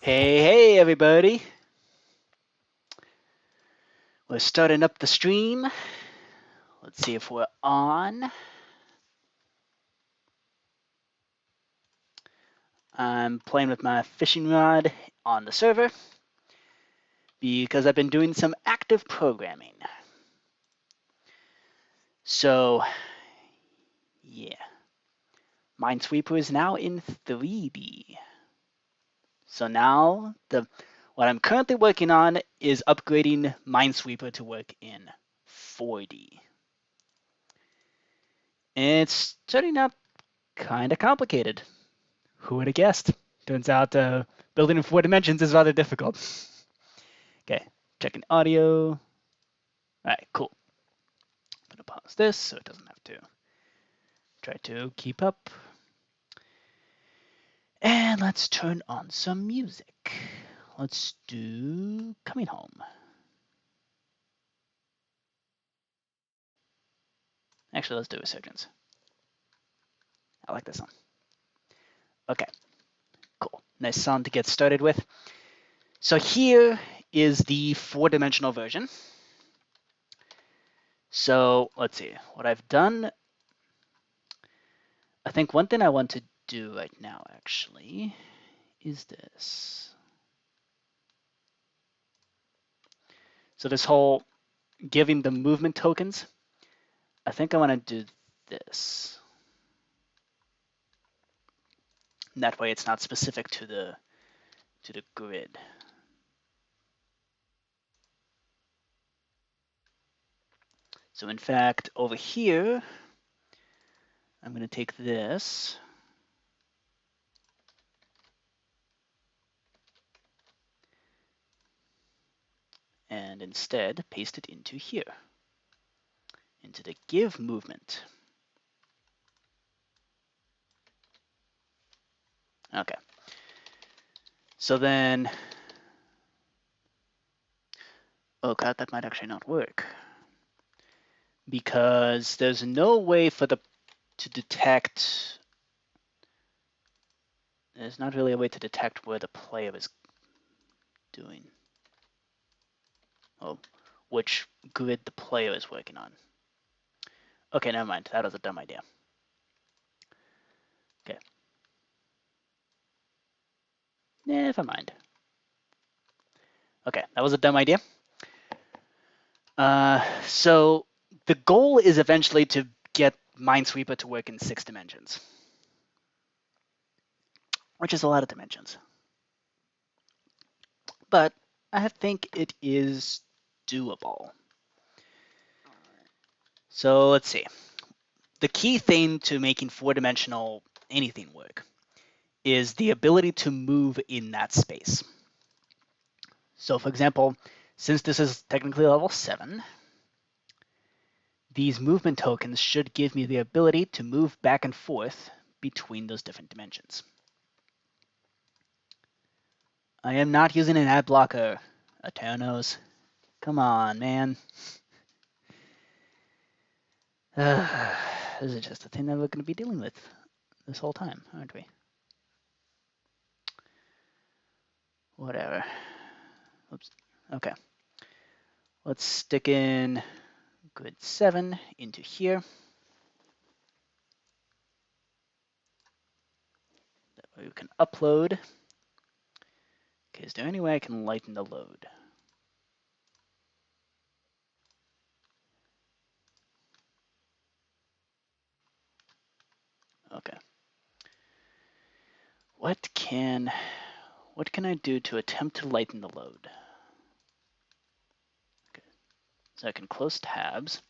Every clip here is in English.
Hey, everybody. We're starting up the stream. Let's see if we're on. I'm playing with my fishing rod on the server because I've been doing some active programming. So, yeah. Minesweeper is now in 3D. So now, what I'm currently working on is upgrading Minesweeper to work in 4D. It's turning out kind of complicated. Who would have guessed? Turns out building in 4 dimensions is rather difficult. Okay, checking audio. All right, cool. I'm gonna pause this so it doesn't have to try to keep up. And let's turn on some music. Let's do Coming Home. Actually, let's do Resurgence. I like this song. Okay, cool. Nice song to get started with. So here is the 4-dimensional version. So let's see, what I've done, I think one thing I want to do right now actually is this. So this whole giving the movement tokens, I think I want to do this. And that way it's not specific to the grid. So in fact, over here, I'm going to take this and instead paste it into here, into the give movement. Okay. So then, oh god, that might actually not work, because there's no way for to detect. There's not really a way to detect where the player is doing. Oh, which grid the player is working on. Okay, never mind. That was a dumb idea. Okay. Never mind. Okay, that was a dumb idea. So the goal is eventually to get Minesweeper to work in 6 dimensions, which is a lot of dimensions. But I think it is doable. So let's see. The key thing to making 4-dimensional anything work is the ability to move in that space. So for example, since this is technically level 7, these movement tokens should give me the ability to move back and forth between those different dimensions. I am not using an ad blocker, Aternos. Come on, man. This is just a thing that we're going to be dealing with this whole time, aren't we? Whatever. Oops. Okay. Let's stick in grid 7 into here. That way we can upload. Okay, is there any way I can lighten the load? Okay. What can I do to attempt to lighten the load? Okay. So I can close tabs.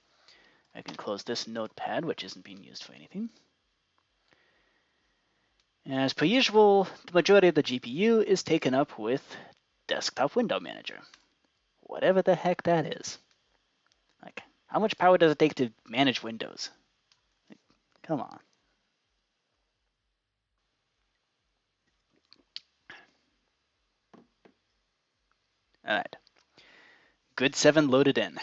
I can close this notepad, which isn't being used for anything. As per usual, the majority of the GPU is taken up with Desktop Window Manager. Whatever the heck that is. Like, how much power does it take to manage Windows? Like, come on. All right. Grid 7 loaded in.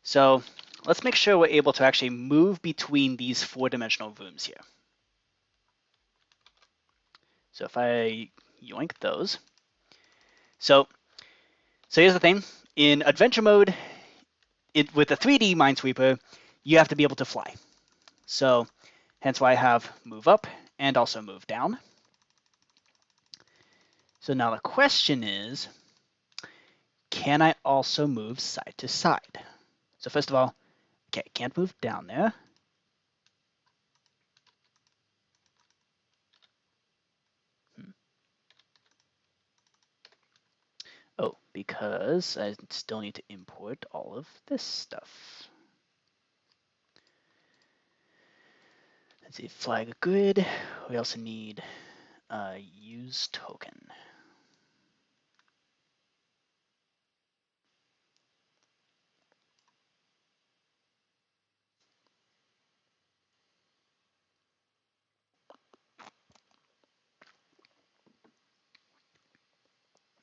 So let's make sure we're able to actually move between these 4-dimensional rooms here. So if I yoink those. So here's the thing. In adventure mode, with the 3D Minesweeper, you have to be able to fly. So hence why I have move up and also move down. So now the question is, can I also move side to side? So first of all, okay, can't move down there. Oh, because I still need to import all of this stuff. Let's see, flag grid. We also need a use token.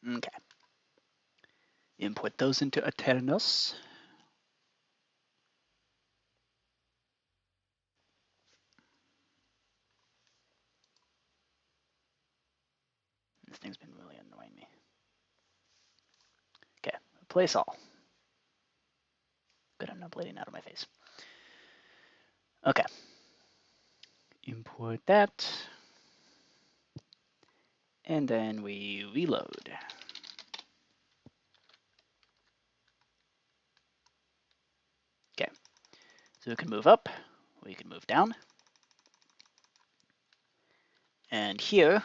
Okay. Import those into Aternos. This thing's been really annoying me. Okay, replace all. Good, I'm not bleeding out of my face. Okay. Import that. And then we reload. Okay. So we can move up, we can move down. And here,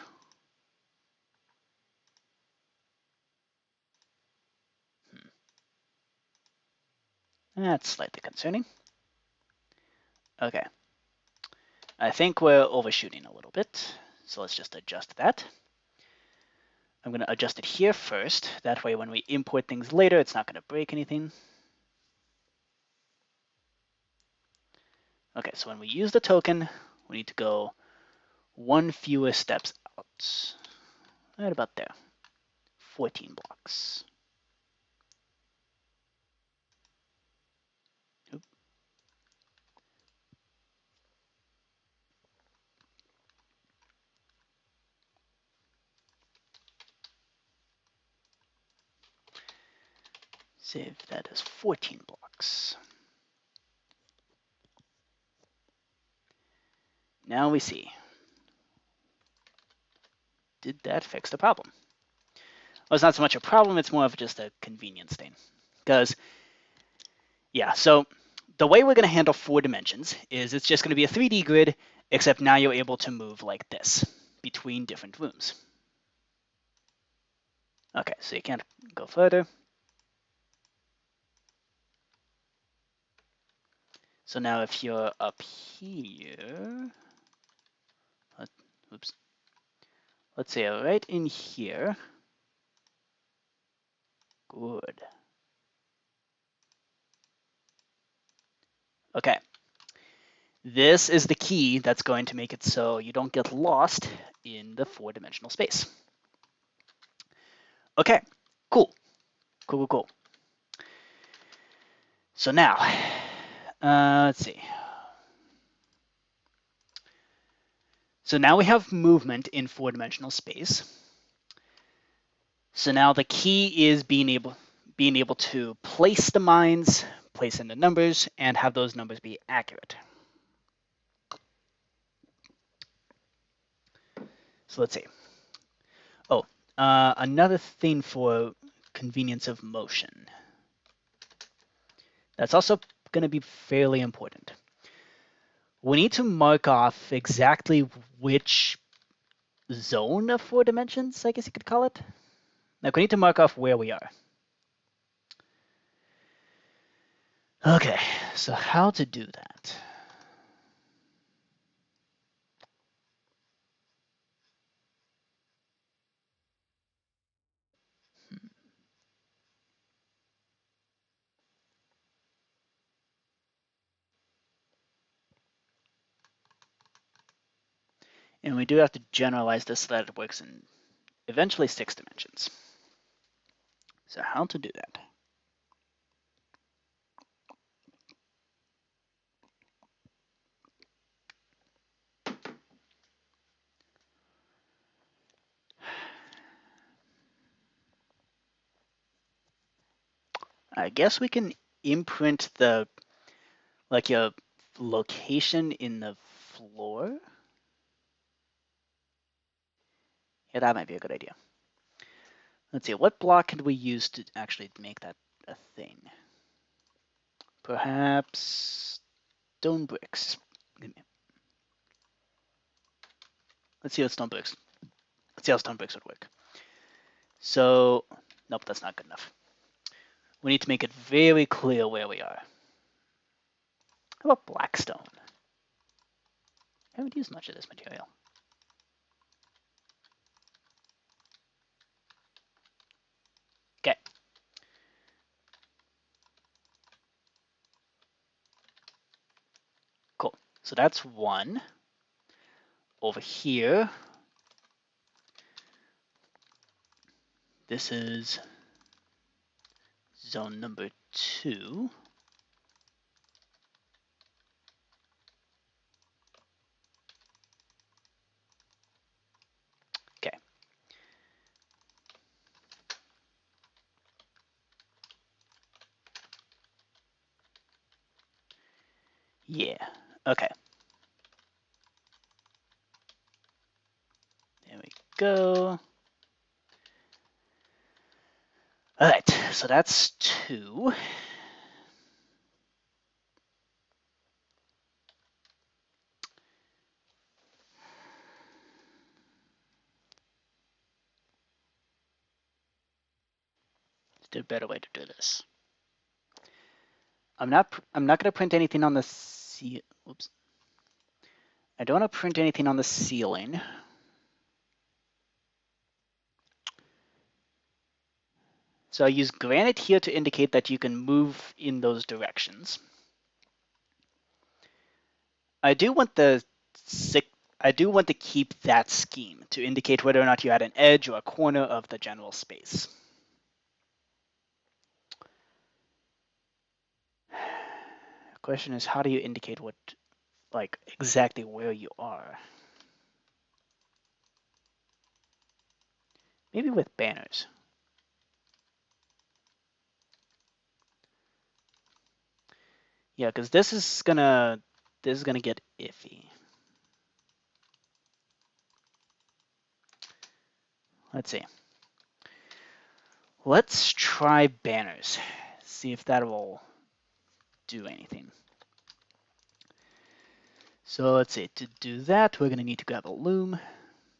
that's slightly concerning. Okay. I think we're overshooting a little bit, so let's just adjust that. I'm going to adjust it here first. That way when we import things later, it's not going to break anything. Okay, so when we use the token, we need to go one fewer steps out. Right about there. 14 blocks. Oop. Save that as 14 blocks. Now we see. Did that fix the problem? Well, it's not so much a problem, it's more of just a convenience thing. Because, yeah, so the way we're going to handle 4 dimensions is it's just going to be a 3D grid, except now you're able to move like this between different rooms. Okay, so you can't go further. So now if you're up here, oops, let's say right in here, good. Okay, this is the key that's going to make it so you don't get lost in the 4-dimensional space. Okay, cool. Cool. So now, let's see. So now we have movement in 4-dimensional space. So now the key is being able to place the mines, place in the numbers, and have those numbers be accurate. So let's see. Oh, another thing for convenience of motion. That's also going to be fairly important. We need to mark off exactly which zone of 4 dimensions, I guess you could call it. Like, we need to mark off where we are. Okay, so how to do that? And we do have to generalize this so that it works in eventually 6 dimensions. So how to do that? I guess we can imprint the, like, your location in the floor. Yeah, that might be a good idea. Let's see, what block can we use to actually make that a thing? Perhaps stone bricks. Let's see what stone bricks. Let's see how stone bricks would work. So, nope, that's not good enough. We need to make it very clear where we are. How about blackstone? I haven't used much of this material. Okay. Cool. So that's one. Over here, this is zone number 2. Okay. Yeah. Okay. There we go. All right. So that's 2. Is there a better way to do this? I'm not going to print anything on the oops. I don't want to print anything on the ceiling. So I use granite here to indicate that you can move in those directions. I do want to keep that scheme to indicate whether or not you had an edge or a corner of the general space. The question is, how do you indicate what, like, exactly where you are? Maybe with banners. Yeah, because this is gonna get iffy. Let's see. Let's try banners. See if that will do anything. So let's see. To do that, we're gonna need to grab a loom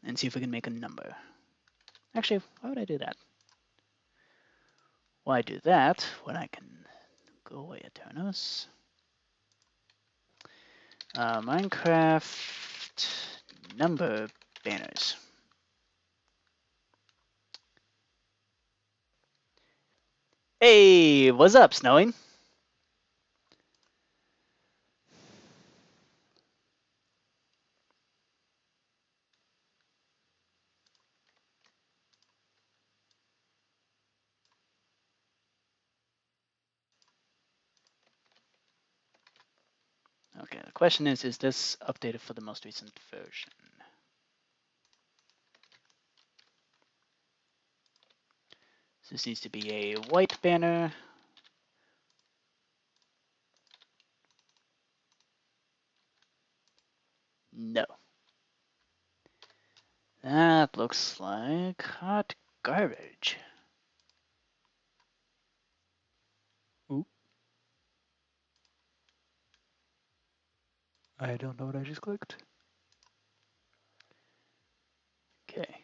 and see if we can make a number. Actually, why would I do that? Why do that when I can go away, Aternos? Minecraft number banners. Hey, what's up, Snowing? Okay, the question is this updated for the most recent version? So this needs to be a white banner. No. That looks like hot garbage. Ooh. I don't know what I just clicked. Okay.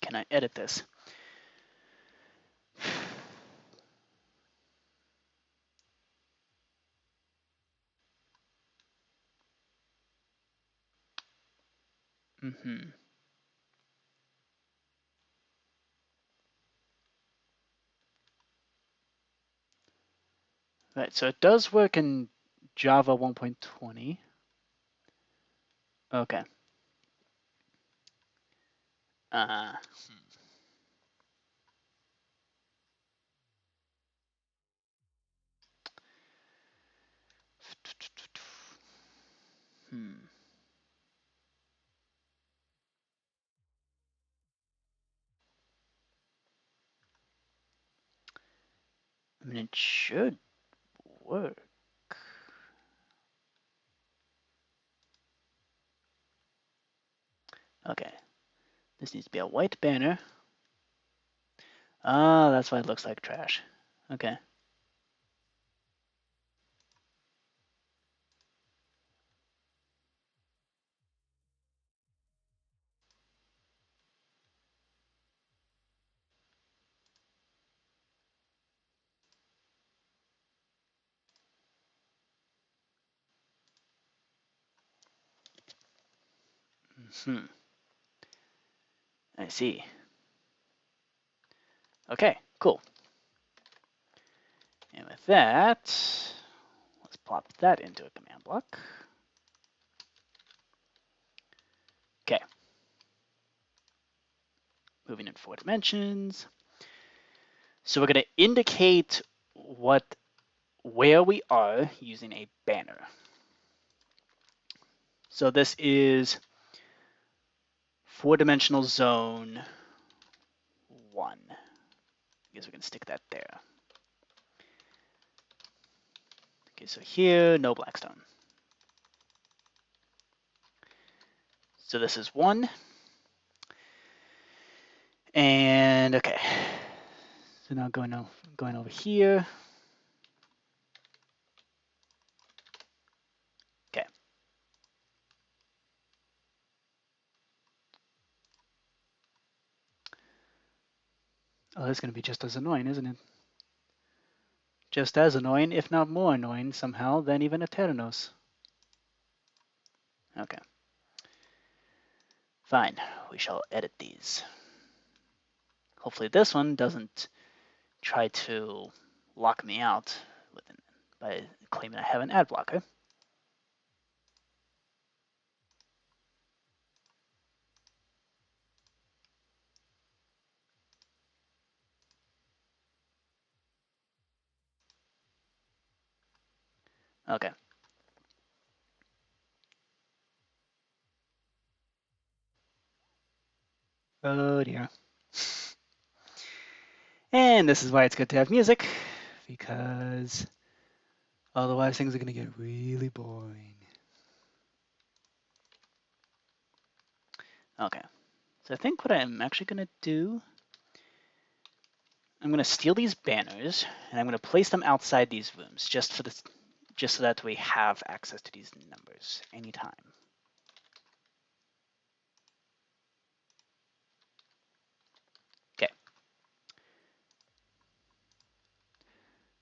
Can I edit this? Mm-hmm. Right, so it does work in Java 1.20. Okay. Uh, hmm. I mean, it should work. Okay, this needs to be a white banner. Ah, that's why it looks like trash. Okay. I see. Okay, cool. And with that, let's plop that into a command block. Okay. Moving in 4 dimensions. So we're going to indicate where we are using a banner. So this is 4-dimensional zone 1. I guess we can stick that there. Okay, so here, no blackstone. So this is 1. And okay. So now going over here. Okay. Oh, that's going to be just as annoying, isn't it? Just as annoying, if not more annoying somehow, than even Eternos. Okay. Fine. We shall edit these. Hopefully this one doesn't try to lock me out by claiming I have an ad blocker. Okay. Oh dear. And this is why it's good to have music, because otherwise things are going to get really boring. Okay. So I think what I'm actually going to do, I'm going to steal these banners and I'm going to place them outside these rooms just so that we have access to these numbers anytime. Okay.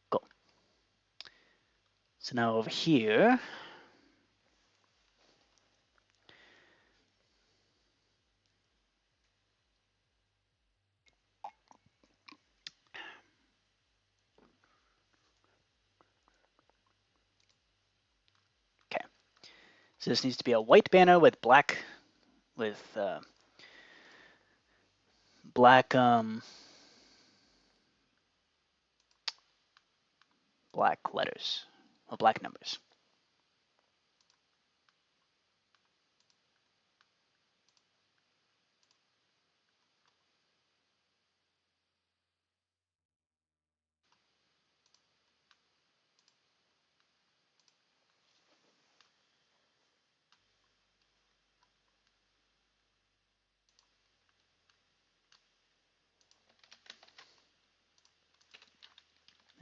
Cool. So now over here, okay. So this needs to be a white banner with black black letters or black numbers.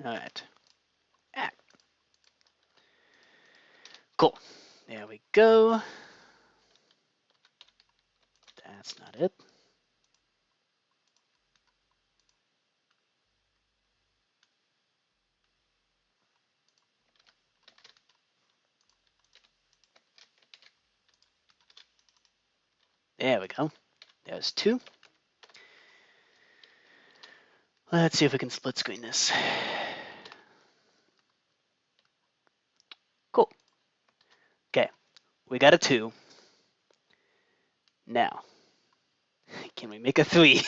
All right. Ah, cool. There we go. That's not it. There we go. There's 2. Let's see if we can split screen this. Cool. Okay, we got a 2. Now, can we make a 3?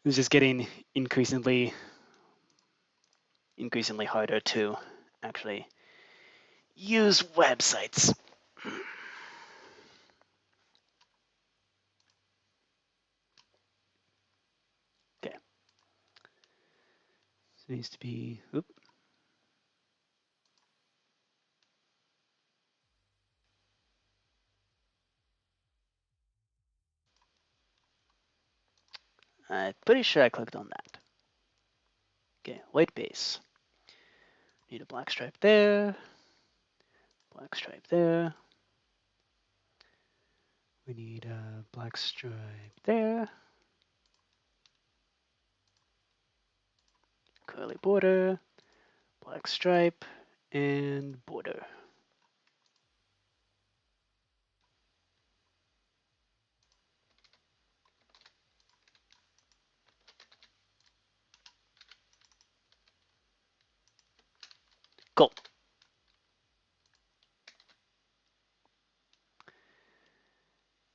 It's just getting increasingly harder to actually use websites. Okay. So it needs to be, oop. I'm pretty sure I clicked on that. Okay, white base. Need a black stripe there. Black stripe there. We need a black stripe there. Curly border. Black stripe and border. Cool.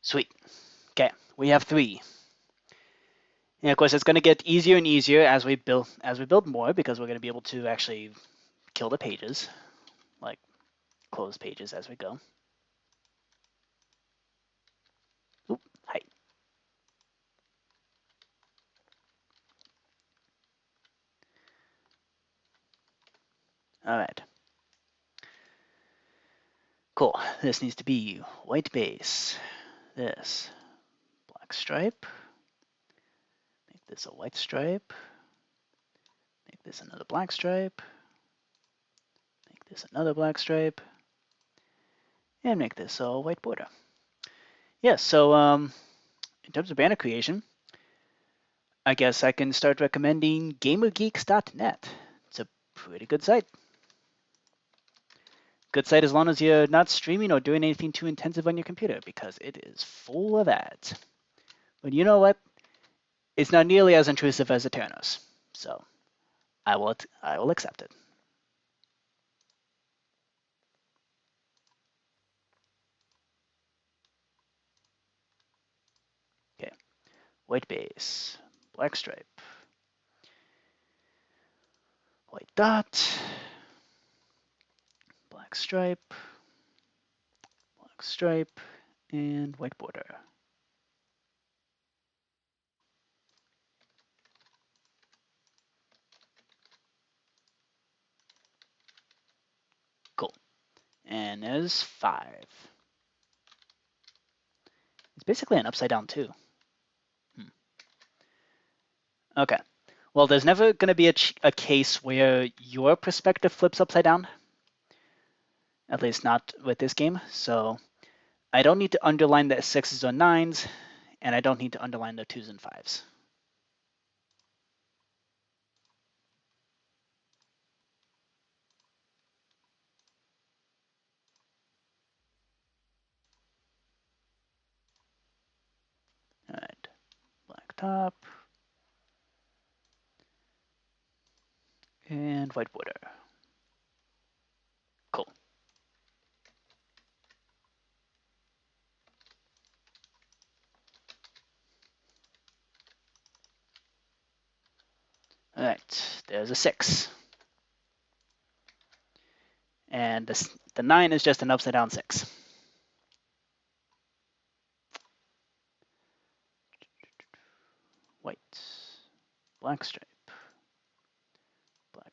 Sweet. Okay, we have 3. And of course, it's going to get easier and easier as we build more, because we're going to be able to actually kill the pages, like close pages as we go. Oop, height. All right. Cool. This needs to be white base. This black stripe. Make this a white stripe. Make this another black stripe. Make this another black stripe. And make this a white border. Yeah, so in terms of banner creation, I guess I can start recommending gamergeeks.net. It's a pretty good site. Good site as long as you're not streaming or doing anything too intensive on your computer, because it is full of ads. But you know what? It's not nearly as intrusive as Eternos, so I will accept it. Okay, white base, black stripe, white dot, black stripe, and white border. Cool. And there's 5. It's basically an upside down 2. Okay. Well, there's never going to be a case where your perspective flips upside down. At least not with this game. So I don't need to underline the 6s or 9s, and I don't need to underline the 2s and 5s. All right, black top and white border. Cool. All right, there's a 6. And the 9 is just an upside down 6. White, black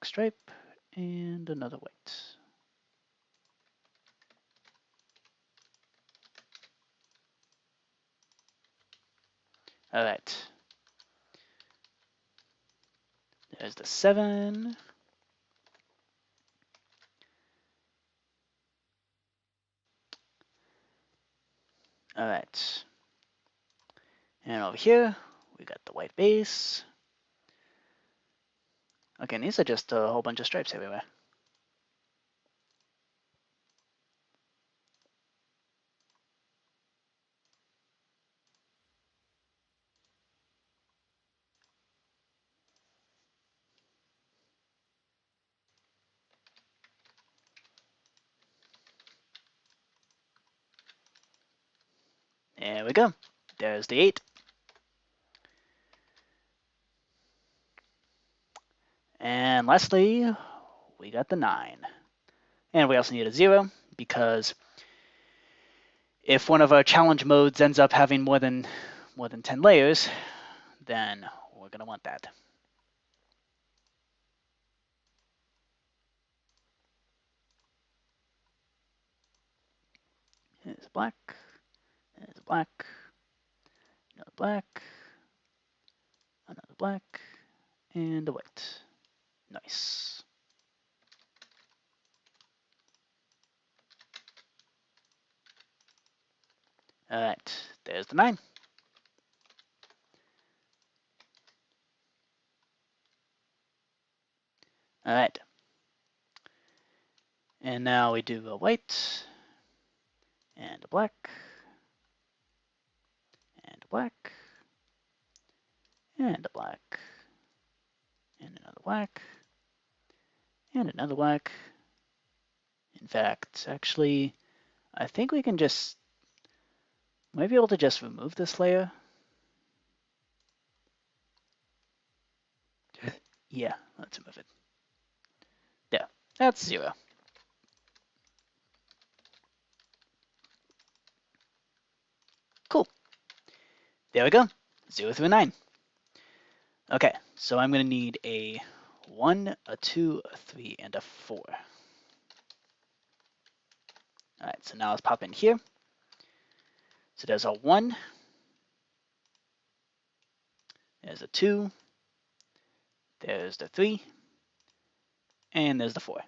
stripe, and another white. All right. There's the 7. All right. And over here, we got the white base. Okay, and these are just a whole bunch of stripes everywhere. There we go. There's the 8. And lastly, we got the 9. And we also need a 0, because if one of our challenge modes ends up having more than 10 layers, then we're going to want that. There's a black. There's a black. Another black. Another black. And a white. Nice. All right, there's the 9. All right. And now we do a white, and a black, and a black, and a black, and another black, and another black. In fact, actually, I think we can just, might be able to just remove this layer. Yeah, let's remove it. There, that's 0. Cool. There we go, 0 through 9. Okay, so I'm going to need a 1, a 2, a 3, and a 4. All right, so now let's pop in here. So there's a 1, there's a 2, there's the 3, and there's the 4.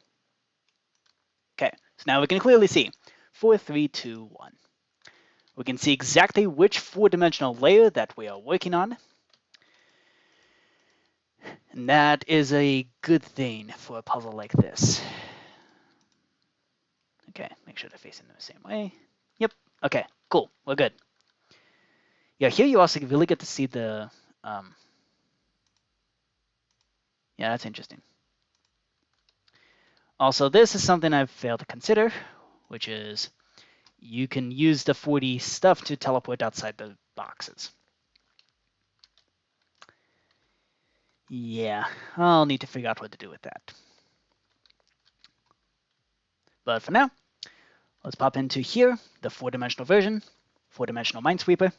Okay, so now we can clearly see 4, 3, 2, 1. We can see exactly which 4-dimensional layer that we are working on. And that is a good thing for a puzzle like this. Okay, make sure they're facing the same way. Yep, okay, cool, we're good. Yeah, here you also really get to see the, yeah, that's interesting. Also, this is something I've failed to consider, which is you can use the 4D stuff to teleport outside the boxes. Yeah, I'll need to figure out what to do with that. But for now, let's pop into here, the 4-dimensional version, 4-dimensional Minesweeper.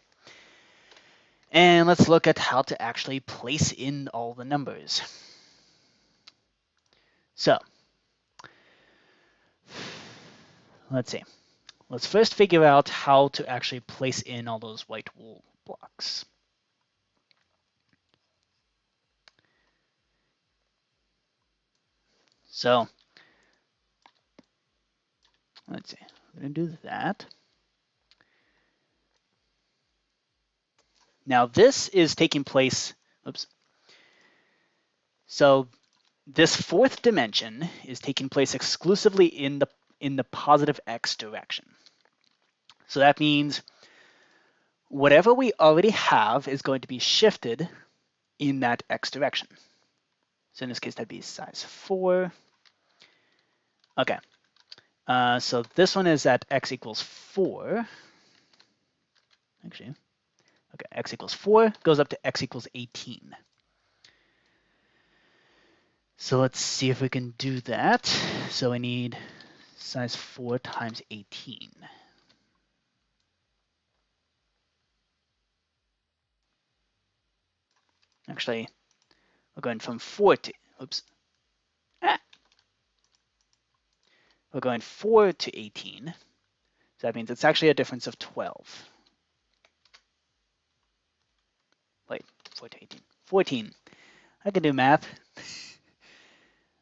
And let's look at how to actually place in all the numbers. So, let's see. Let's first figure out how to actually place in all those white wool blocks. So, let's see. I'm going to do that. Now this is taking place, oops. So this 4th dimension is taking place exclusively in the positive x direction. So that means whatever we already have is going to be shifted in that x direction. So in this case, that'd be size 4. Okay. So this one is at x equals 4. Actually, okay, x equals 4 goes up to x equals 18. So let's see if we can do that. So we need size 4 times 18. Actually, we're going from 4 to, oops. We're going 4 to 18. So that means it's actually a difference of 12. Wait, 4 to 18. 14. I can do math.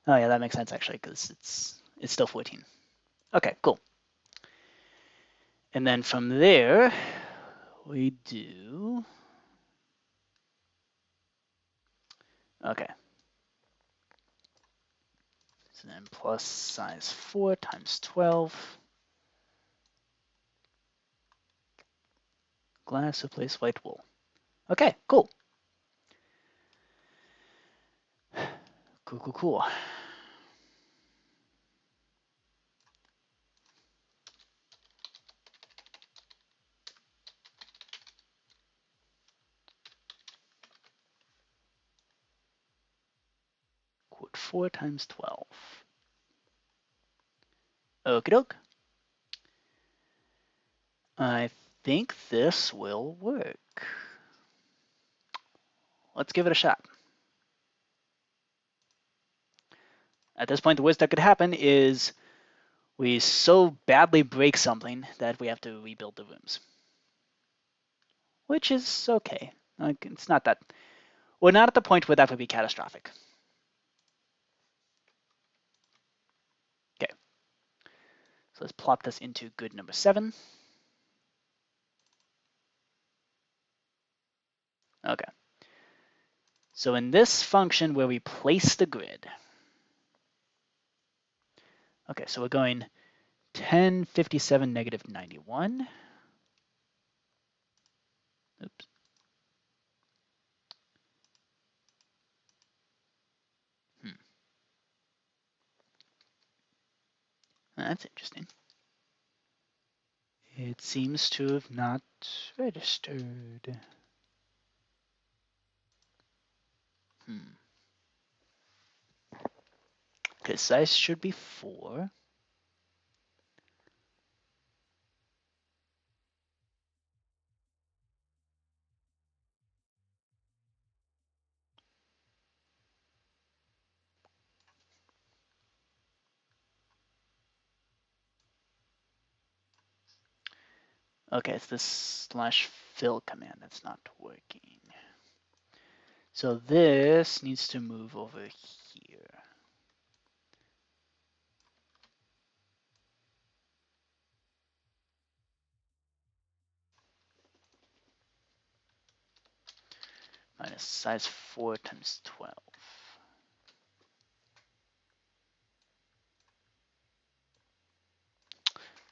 Oh yeah, that makes sense actually, because it's still 14. Okay, cool. And then from there, we do, okay. So then plus size 4 times 12. Glass replace white wool. Okay, cool. Cool, cool, cool. Quote 4 times 12. Okie doke. I think this will work. Let's give it a shot. At this point, the worst that could happen is we so badly break something that we have to rebuild the rooms. Which is okay. Like, it's not that... We're not at the point where that would be catastrophic. Okay. So let's plop this into grid number 7. Okay. So in this function where we place the grid, okay, so we're going 10, 57, negative 91. Oops. That's interesting. It seems to have not registered. Okay, size should be 4. Okay, it's this /fill command that's not working. So this needs to move over here. Minus size 4 times 12.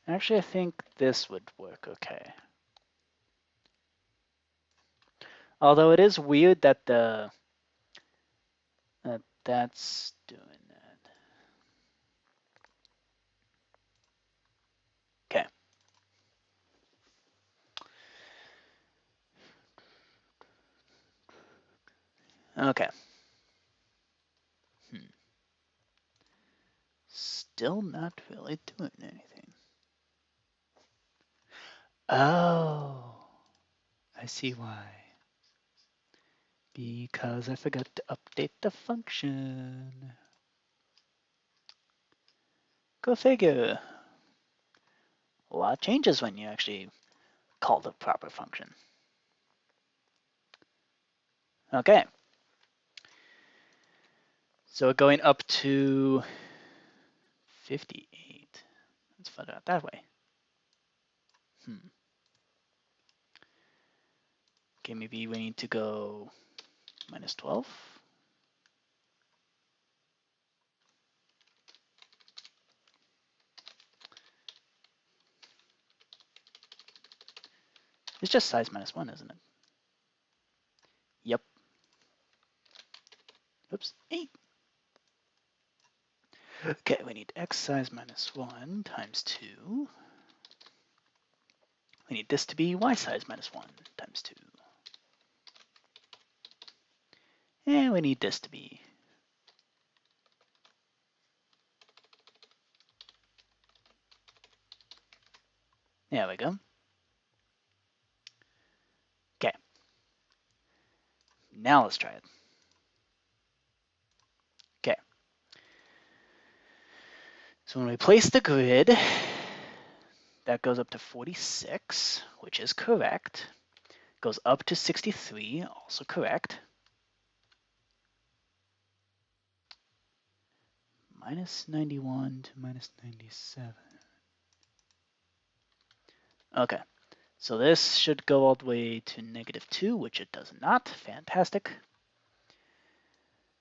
Actually, I think this would work okay. Although it is weird that that's doing that. Okay. Okay. Still not really doing anything. Oh, I see why. Because I forgot to update the function. Go figure. A lot changes when you actually call the proper function. Okay. So we're going up to 58. Let's find out that way. Okay, maybe we need to go minus 12. It's just size minus 1, isn't it? Yep. Oops. 8. Okay, we need x size minus 1 times 2. We need this to be y size minus 1 times 2. And we need this to be... There we go. Okay. Now let's try it. Okay. So when we place the grid, that goes up to 46, which is correct. Goes up to 63, also correct. Minus 91 to minus 97. Okay, so this should go all the way to negative 2, which it does not. Fantastic.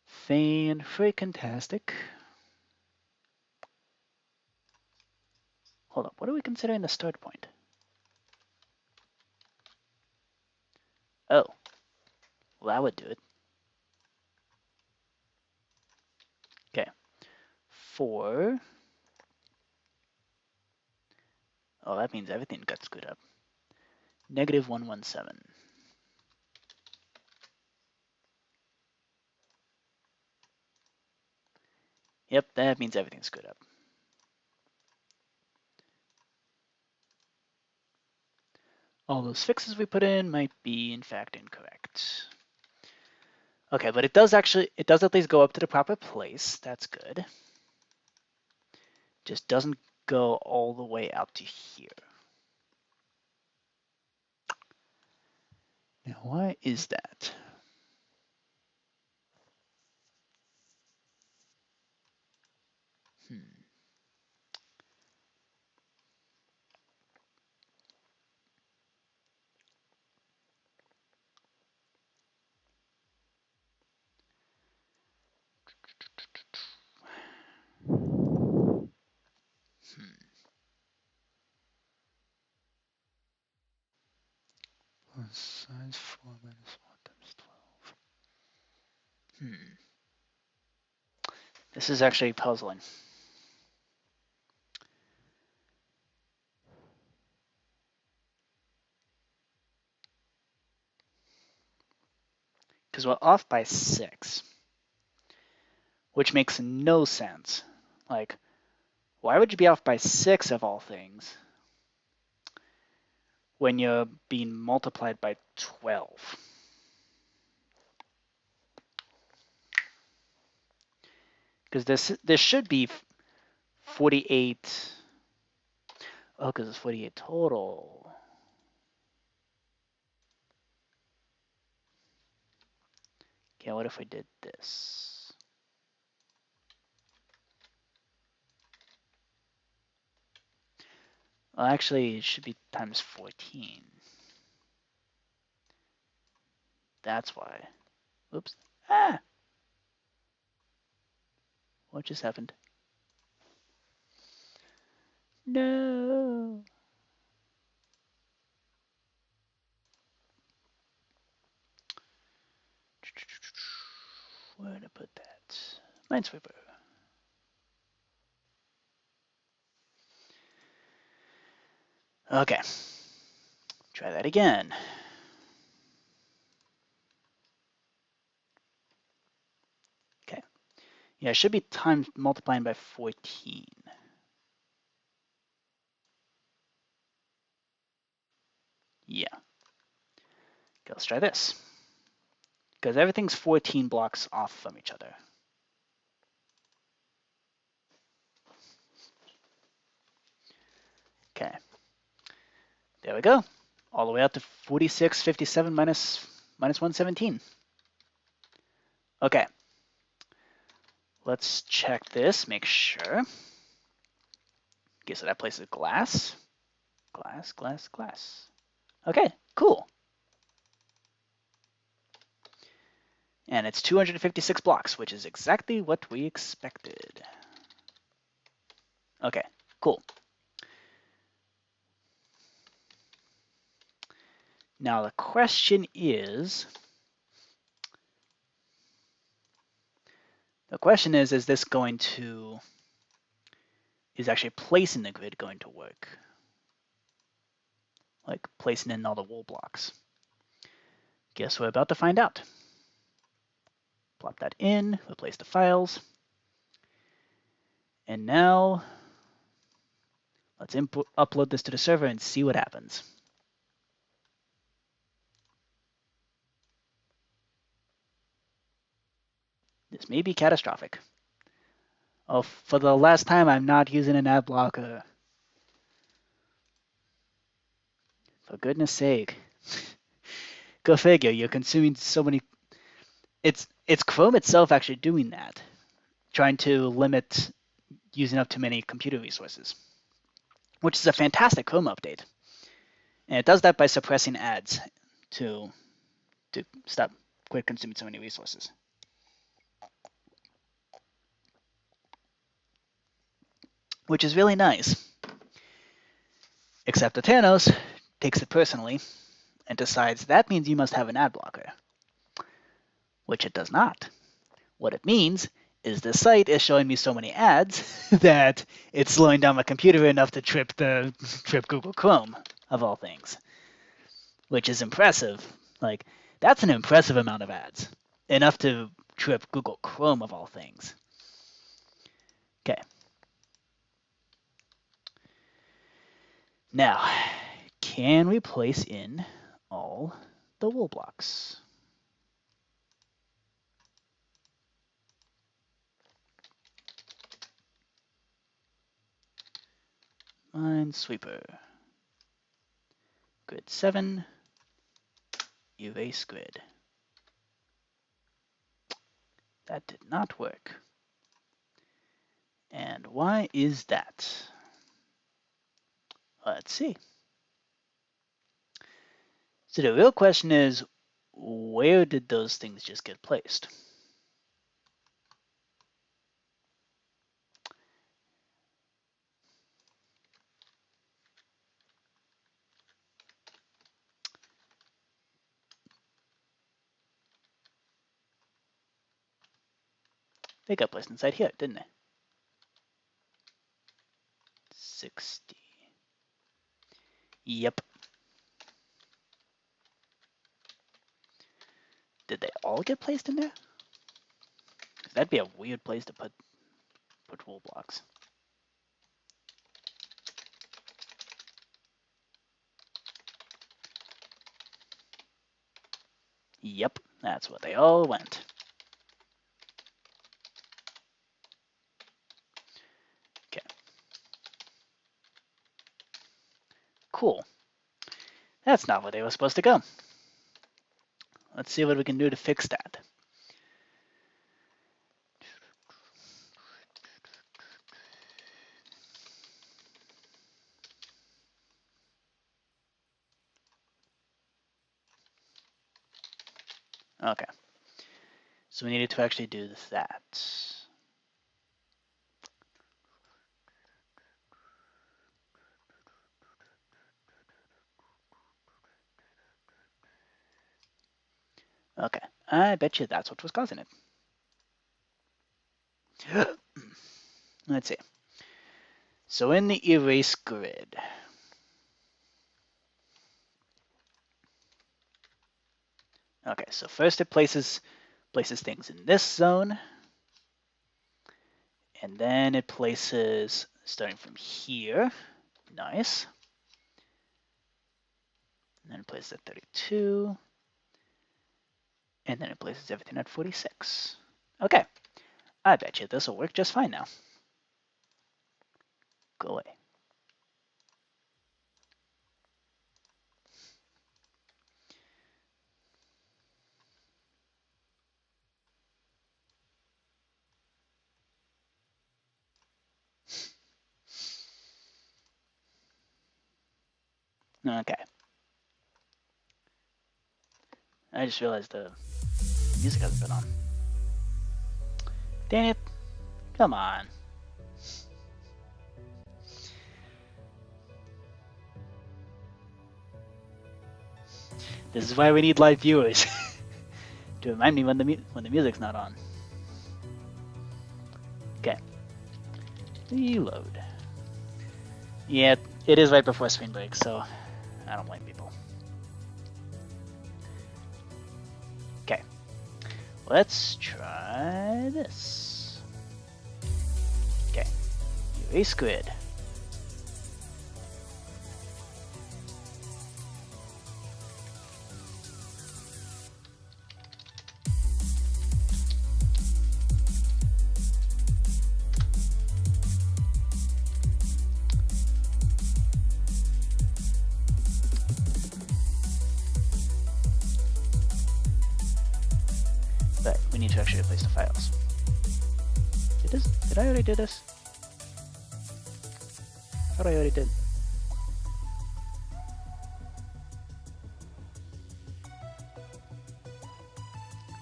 Fan-freaking-tastic. Hold up, what are we considering the start point? Oh, well, that would do it. Okay, 4. Oh, that means everything got screwed up. Negative 117. Yep, that means everything's screwed up. All those fixes we put in might be, in fact, incorrect. Okay, but it does at least go up to the proper place. That's good. Just doesn't go all the way out to here. Now, why is that? Size 4 minus 1 times 12. This is actually puzzling. Because we're off by 6, which makes no sense. Like, why would you be off by 6 of all things when you're being multiplied by 12? Because this should be 48. Oh, because it's 48 total. Okay, what if we did this? Well, actually, it should be times 14. That's why. Oops. Ah! What just happened? No! Where to put that? Minesweeper. Okay. Try that again. Okay. Yeah, it should be times multiplying by 14. Yeah. Okay, let's try this. Because everything's 14 blocks off from each other. Okay. There we go. All the way up to 4657 minus 117. Okay. Let's check this, make sure. Okay, so that places glass. Glass, glass, glass. Okay, cool. And it's 256 blocks, which is exactly what we expected. Okay, cool. Now the question is this going to, is actually placing the grid going to work? Like placing in all the wool blocks. Guess we're about to find out. Plop that in, replace the files. And now let's upload this to the server and see what happens. This may be catastrophic. Oh, for the last time, I'm not using an ad blocker. For goodness sake. Go figure, you're consuming so many. It's Chrome itself actually doing that, trying to limit using up too many computer resources, which is a fantastic Chrome update. And it does that by suppressing ads to quit consuming so many resources. Which is really nice. Except Aternos takes it personally and decides that means you must have an ad blocker, which it does not. What it means is the site is showing me so many ads that it's slowing down my computer enough to trip Google Chrome, of all things, which is impressive. Like, that's an impressive amount of ads, enough to trip Google Chrome, of all things. Okay. Now, can we place in all the wool blocks? Minesweeper. Grid 7. Erase grid. That did not work. And why is that? Let's see. So the real question is, where did those things just get placed? They got placed inside here, didn't they? 60. Yep. Did they all get placed in there? Because that'd be a weird place to put wool blocks. Yep, that's where they all went. Okay. Cool. That's not where they were supposed to go. Let's see what we can do to fix that. Okay. So we needed to actually do that. Okay. I bet you that's what was causing it. Let's see. So in the erase grid, okay, so first it places things in this zone, and then it places, starting from here, nice, and then it places at 32, and then it places everything at 46. Okay, I bet you this will work just fine now. Go away. Okay. I just realized the music hasn't been on. Dang it. Come on. This is why we need live viewers. To remind me when the music's not on. Okay. Reload. Yeah, it is right before spring break, so I don't blame people. Okay. Let's try this. Okay. Erase grid. But we need to actually replace the files. Did I already do this? I thought I already did.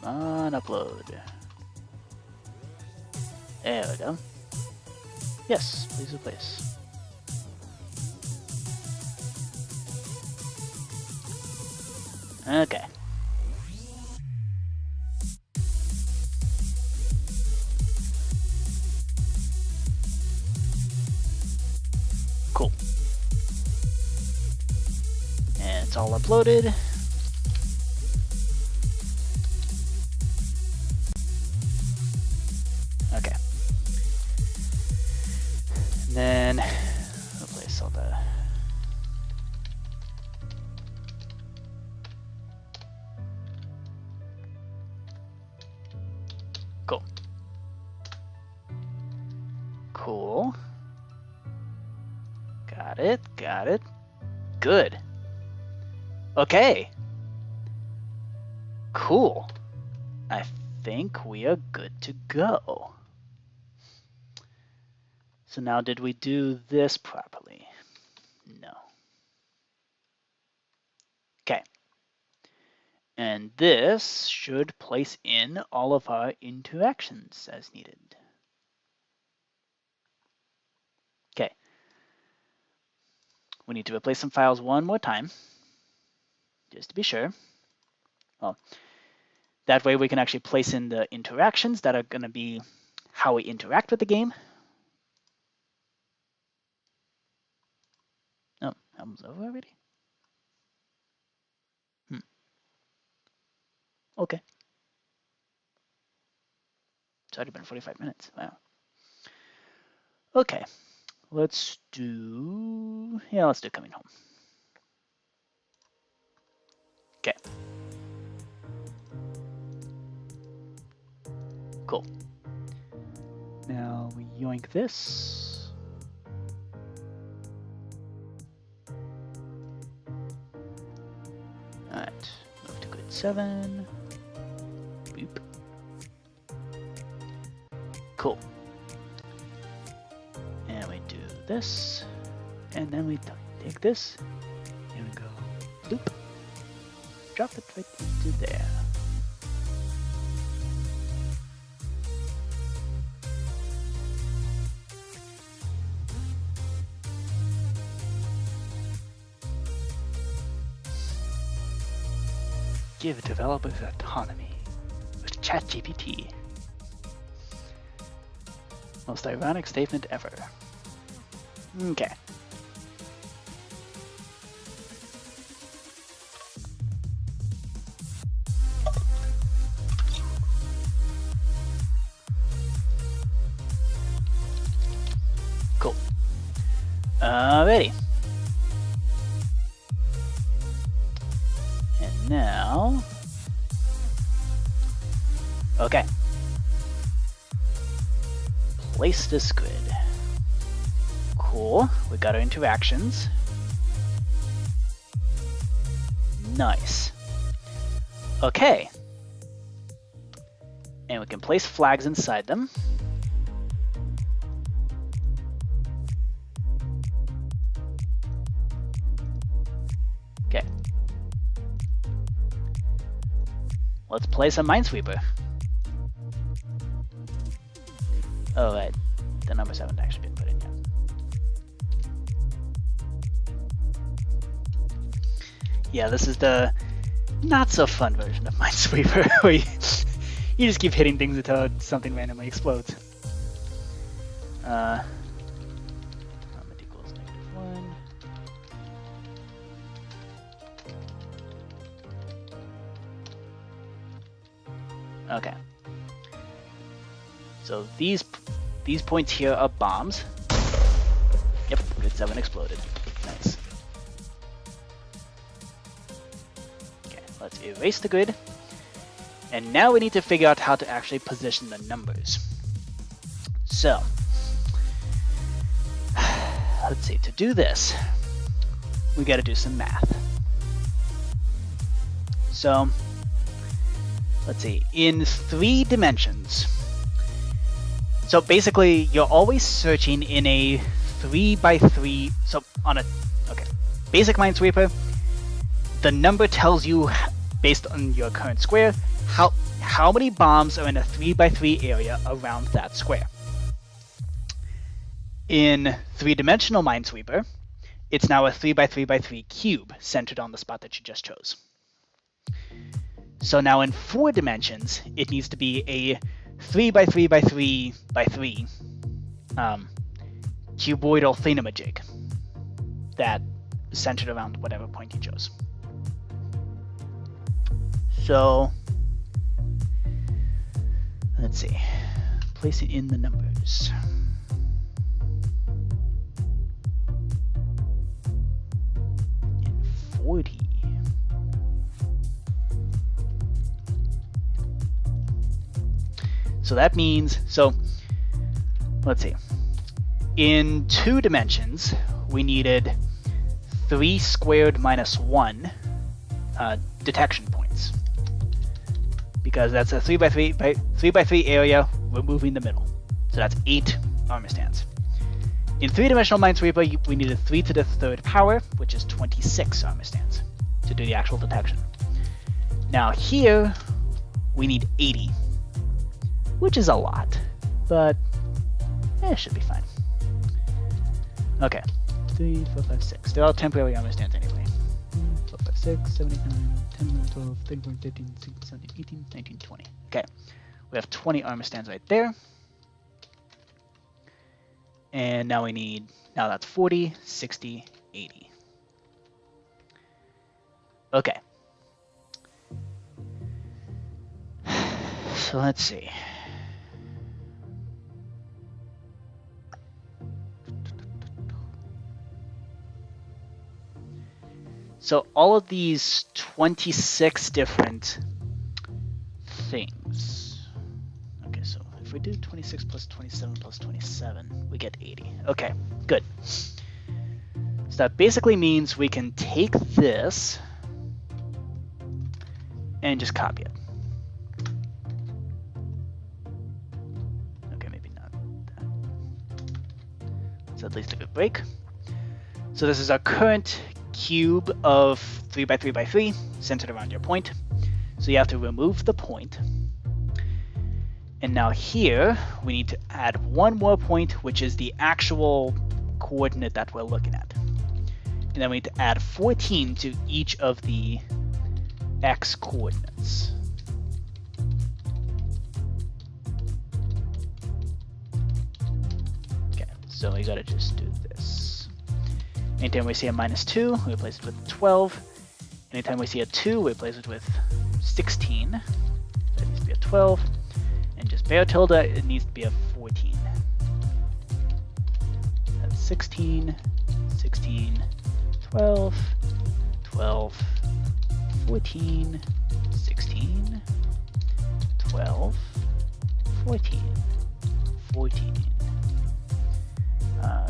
Come on, upload. There we go. Yes, please replace. Okay. Cool. And it's all uploaded. Okay. And then replace all the cool. Cool. Got Got it, got it. Good. Okay. Cool. I think we are good to go. So now, did we do this properly? No. Okay. And this should place in all of our interactions as needed. Okay. We need to replace some files one more time, just to be sure. Well, that way we can actually place in the interactions that are going to be how we interact with the game. Oh, album's over already? Okay. It's already been 45 minutes. Wow. Okay. Let's do coming home. Okay. Cool. Now we yoink this. Alright. Move to grid 7. Boop. Cool. And we do this. And then we take this. And we go bloop. Drop it right into there. Give developers autonomy with ChatGPT. Most ironic statement ever. Okay. Cool. Alrighty. And now, okay. Place this grid. Cool. We got our interactions. Nice. Okay. And we can place flags inside them. Okay. Let's place a Minesweeper. Oh, right. The numbers haven't actually been put in yet. Yeah, this is the not so fun version of Minesweeper, where you just keep hitting things until something randomly explodes. Element equals -1. Okay. So these points here are bombs. Yep, grid 7 exploded. Nice. Okay, let's erase the grid. And now we need to figure out how to actually position the numbers. So, let's see, to do this, we gotta do some math. So, let's see, in 3 dimensions. So basically, you're always searching in a 3x3, so on a, okay, basic Minesweeper, the number tells you, based on your current square, how many bombs are in a 3x3 area around that square. In 3-dimensional Minesweeper, it's now a 3x3x3 cube centered on the spot that you just chose. So now in 4 dimensions, it needs to be a 3x3x3x3 cuboidal thingamajig that is centered around whatever point you chose. So let's see, place it in the numbers. In 40. So that means, so let's see, in 2 dimensions, we needed 3 squared minus 1 detection points. Because that's a 3x3 area, removing the middle. So that's 8 armor stands. In 3-dimensional Minesweeper, we needed 3 to the 3rd power, which is 26 armor stands to do the actual detection. Now here, we need 80, which is a lot, but it should be fine. Okay, 3, 4, 5, 6. They're all temporary armor stands anyway. 4, 5, 6, 7, 8, 9, 10, 11, 12, 13, 14, 15, 16, 17, 18, 19, 20. Okay, we have 20 armor stands right there. And now we need, now that's 40, 60, 80. Okay. So let's see. So all of these 26 different things. Okay, so if we do 26 plus 27 plus 27, we get 80. Okay, good. So that basically means we can take this and just copy it. Okay, maybe not that. That's at least a good break. So this is our current cube of 3x3x3 centered around your point. So you have to remove the point. And now here, we need to add one more point, which is the actual coordinate that we're looking at. And then we need to add 14 to each of the x coordinates. Okay, so we gotta just do this. Anytime we see a -2, we replace it with 12. Anytime we see a 2, we replace it with 16. That needs to be a 12. And just bare tilde, it needs to be a 14. That's 16, 16, 12, 12, 14, 16, 12, 14, 14,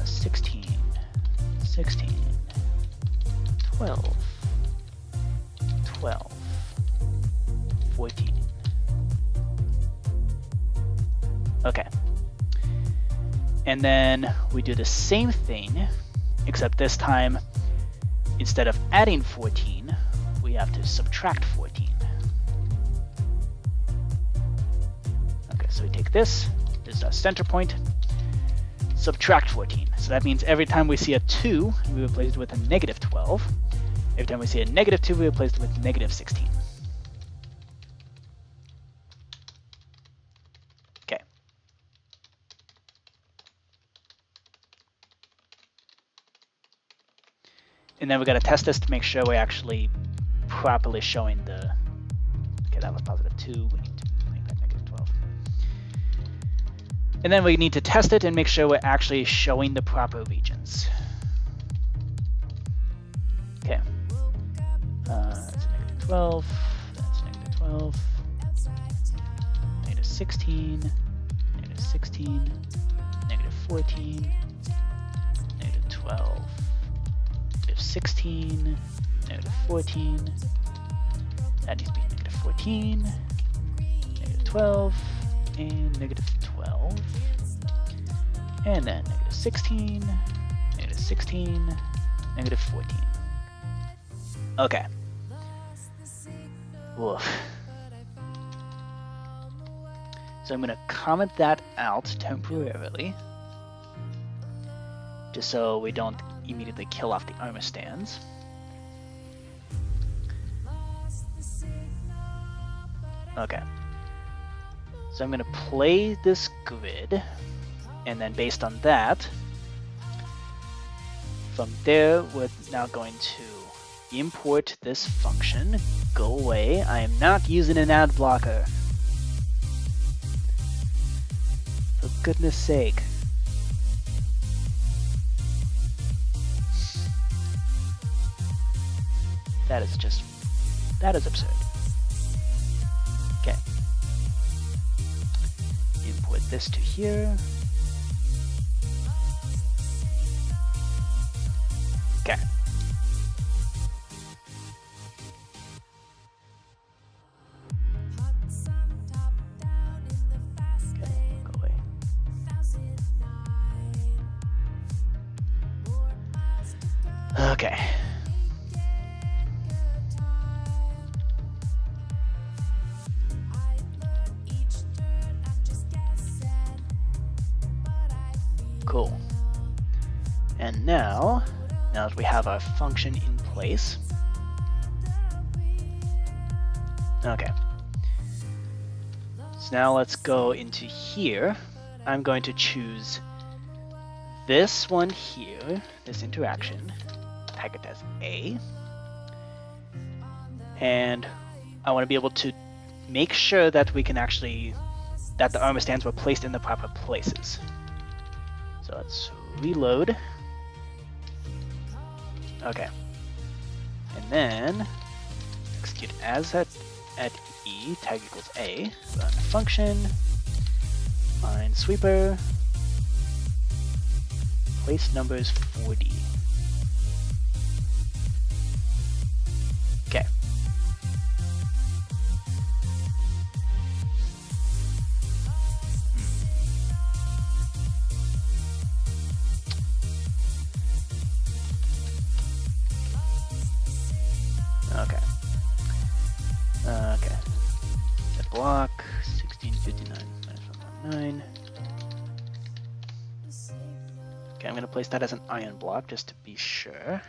16, 16, 12, 12, 14. Okay. And then we do the same thing, except this time, instead of adding 14, we have to subtract 14. Okay, so we take this is our center point, subtract 14. So that means every time we see a 2, we replace it with a -12. Every time we see a -2, we replace it with -16. Okay. And then we got to test this to make sure we're actually properly showing the, okay, that was +2, we need to make that -12. And then we need to test it and make sure we're actually showing the proper regions. Okay, that's a -12, that's -12, -16, -16, -14, -12, -16, -14, that needs to be -14, -12, and -12, and then -16, -16, -14. Okay. Woof. So I'm going to comment that out temporarily, just so we don't immediately kill off the armor stands. Okay. So I'm going to play this grid, and then based on that, from there, we're now going to import this function. Go away. I am not using an ad blocker. For goodness sake. That is absurd. Okay. Import this to here. Okay. Cool. And now that we have our function in place, okay. So now let's go into here. I'm going to choose this one here, this interaction, tag it as A. And I want to be able to make sure that we can actually, that the armor stands were placed in the proper places. So let's reload. Okay. And then execute as at E, tag equals A, run function, Minesweeper, place numbers 40. Okay. Okay. Okay. Set block 1659 -119. Okay, I'm gonna place that as an iron block just to be sure.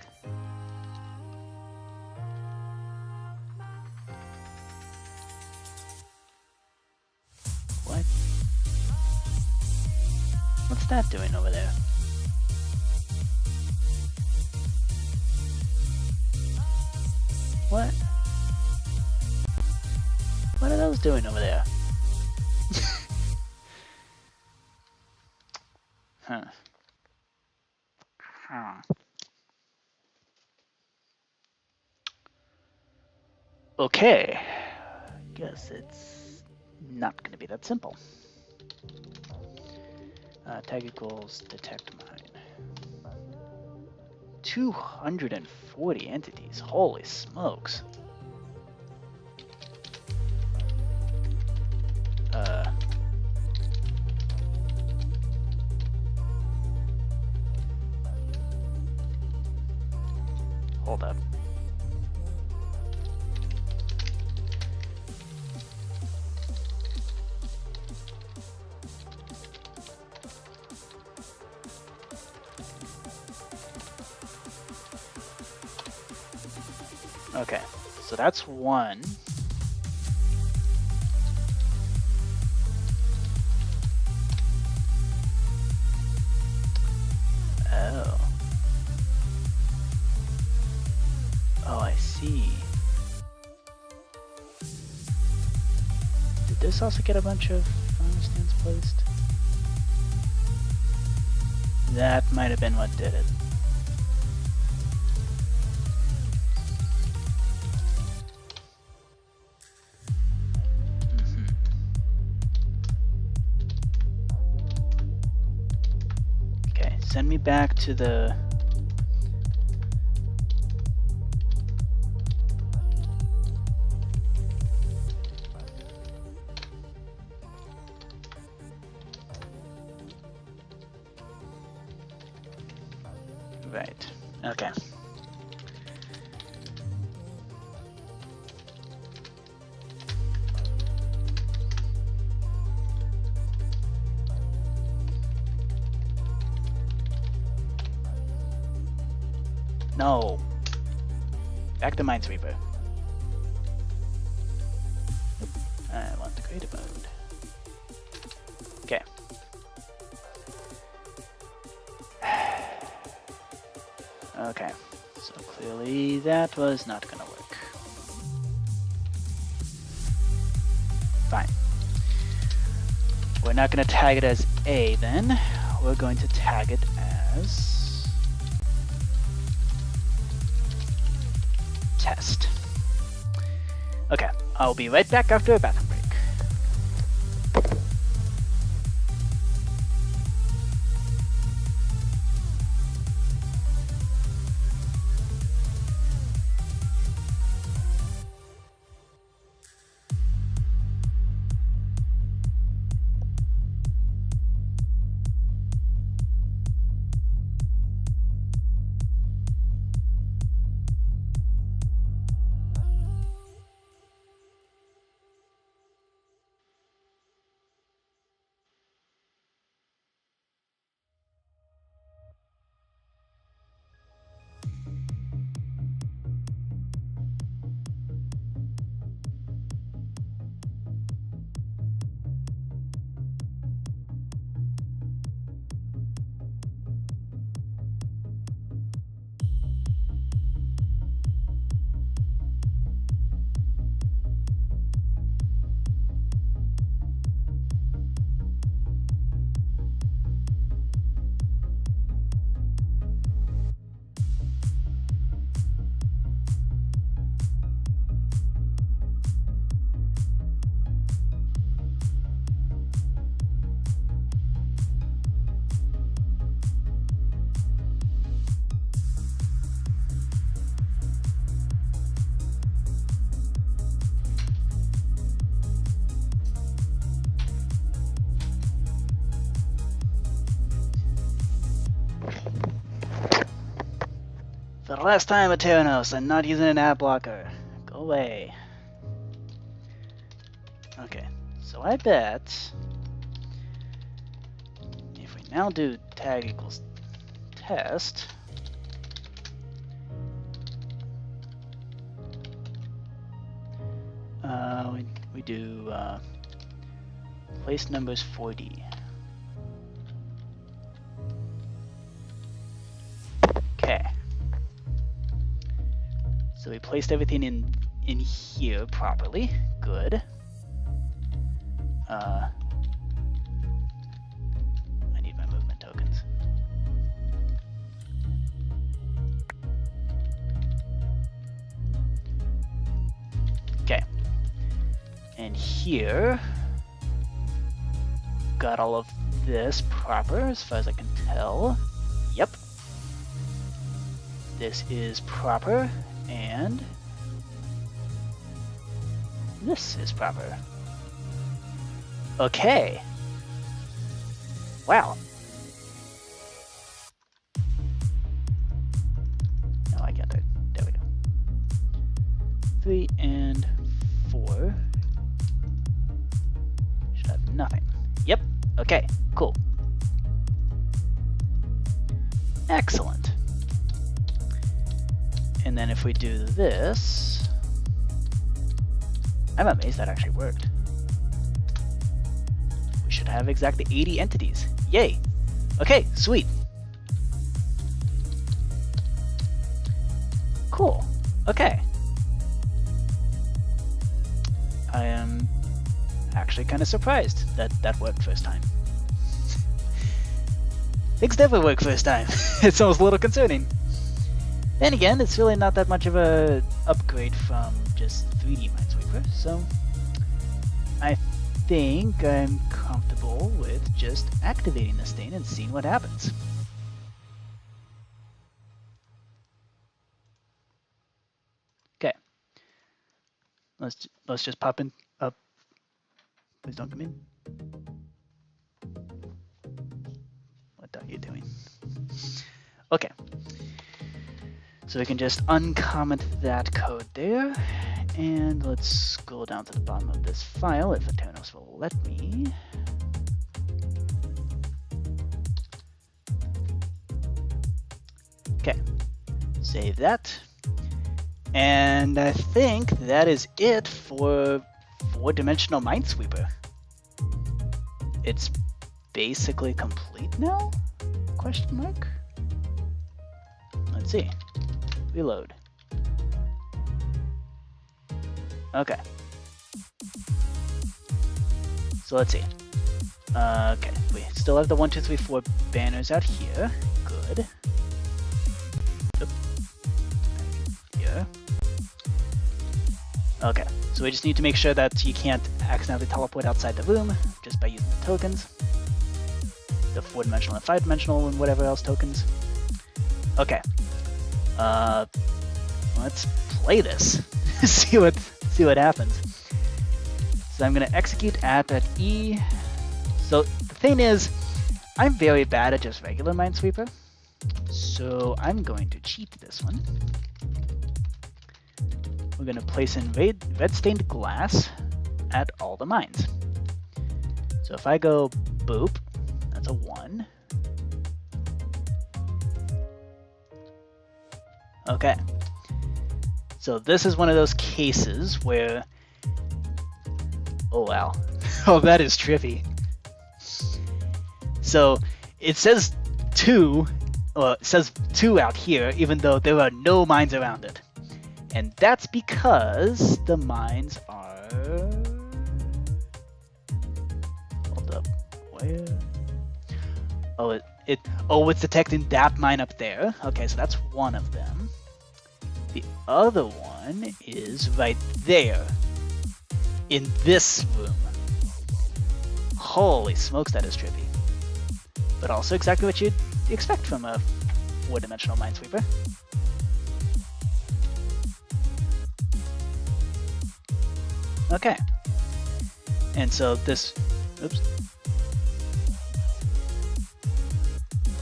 What? What's that doing over there? What? What are those doing over there? Huh. Huh. Okay. Guess it's not going to be that simple. Tag equals detect mine. 240 entities. Holy smokes. Hold up. Okay, so that's one. Oh. Oh, I see. Did this also get a bunch of armor stands placed? That might have been what did it. Okay, send me back to the... Right, okay. No. Back to Minesweeper. I want the creative mode. Okay. Okay, so clearly that was not gonna work. Fine. We're not gonna tag it as A then. We're going to tag it as test. Okay, I'll be right back after a bathroom break. last time, Eternos. I'm not using an ad blocker. Go away. Okay, so I bet if we now do tag equals test, we do place numbers 4D. Okay. So we placed everything in here properly. Good. I need my movement tokens. Okay. And here, got all of this proper as far as I can tell. Yep. This is proper, and this is proper. Okay. Wow. No, I got that. There we go. 3 and 4 should have nothing. Yep. Okay. Cool. Excellent. And then if we do this, I'm amazed that actually worked. We should have exactly 80 entities. Yay. Okay, sweet. Cool. Okay. I am actually kind of surprised that that worked first time. Things never work first time. It's almost a little concerning. Then again, it's really not that much of a upgrade from just 3D Minesweeper, so I think I'm comfortable with just activating this thing and seeing what happens. Okay, let's just pop in up. Please don't come in. What are you doing? Okay. So we can just uncomment that code there, and let's scroll down to the bottom of this file if Eternos will let me. Okay, save that. And I think that is it for 4-dimensional Minesweeper. It's basically complete now? Question mark? Let's see. Reload. Okay. So let's see. Okay, we still have the 1, 2, 3, 4 banners out here. Good. Oop. Here. Okay, so we just need to make sure that you can't accidentally teleport outside the room just by using the tokens. The 4-dimensional and 5-dimensional and whatever else tokens. Okay. Let's play this. see what happens. So I'm gonna execute @E. So the thing is, I'm very bad at just regular Minesweeper, so I'm going to cheat this one. We're gonna place in red stained glass at all the mines. So if I go boop, that's a 1. Okay, so this is one of those cases where, oh wow, oh that is trippy. So it says 2, or it says 2 out here, even though there are no mines around it. And that's because the mines are, hold up, where? Oh, it's detecting that mine up there. Okay, so that's one of them. The other one is right there, in this room. Holy smokes, that is trippy. But also exactly what you'd expect from a 4-dimensional Minesweeper. Okay. And so this, oops.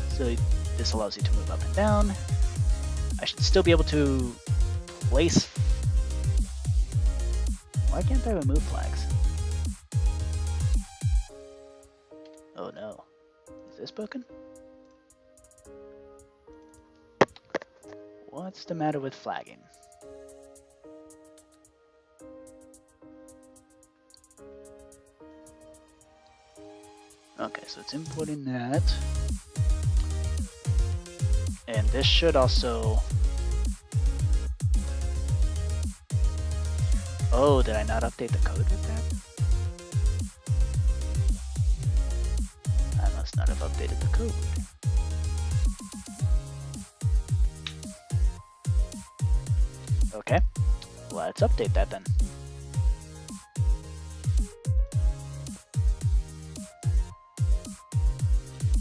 So this allows you to move up and down. I should still be able to place... Why can't I remove flags? Oh no. Is this broken? What's the matter with flagging? Okay, so it's importing that. And this should also... Oh, did I not update the code with that? I must not have updated the code. Okay, let's update that then.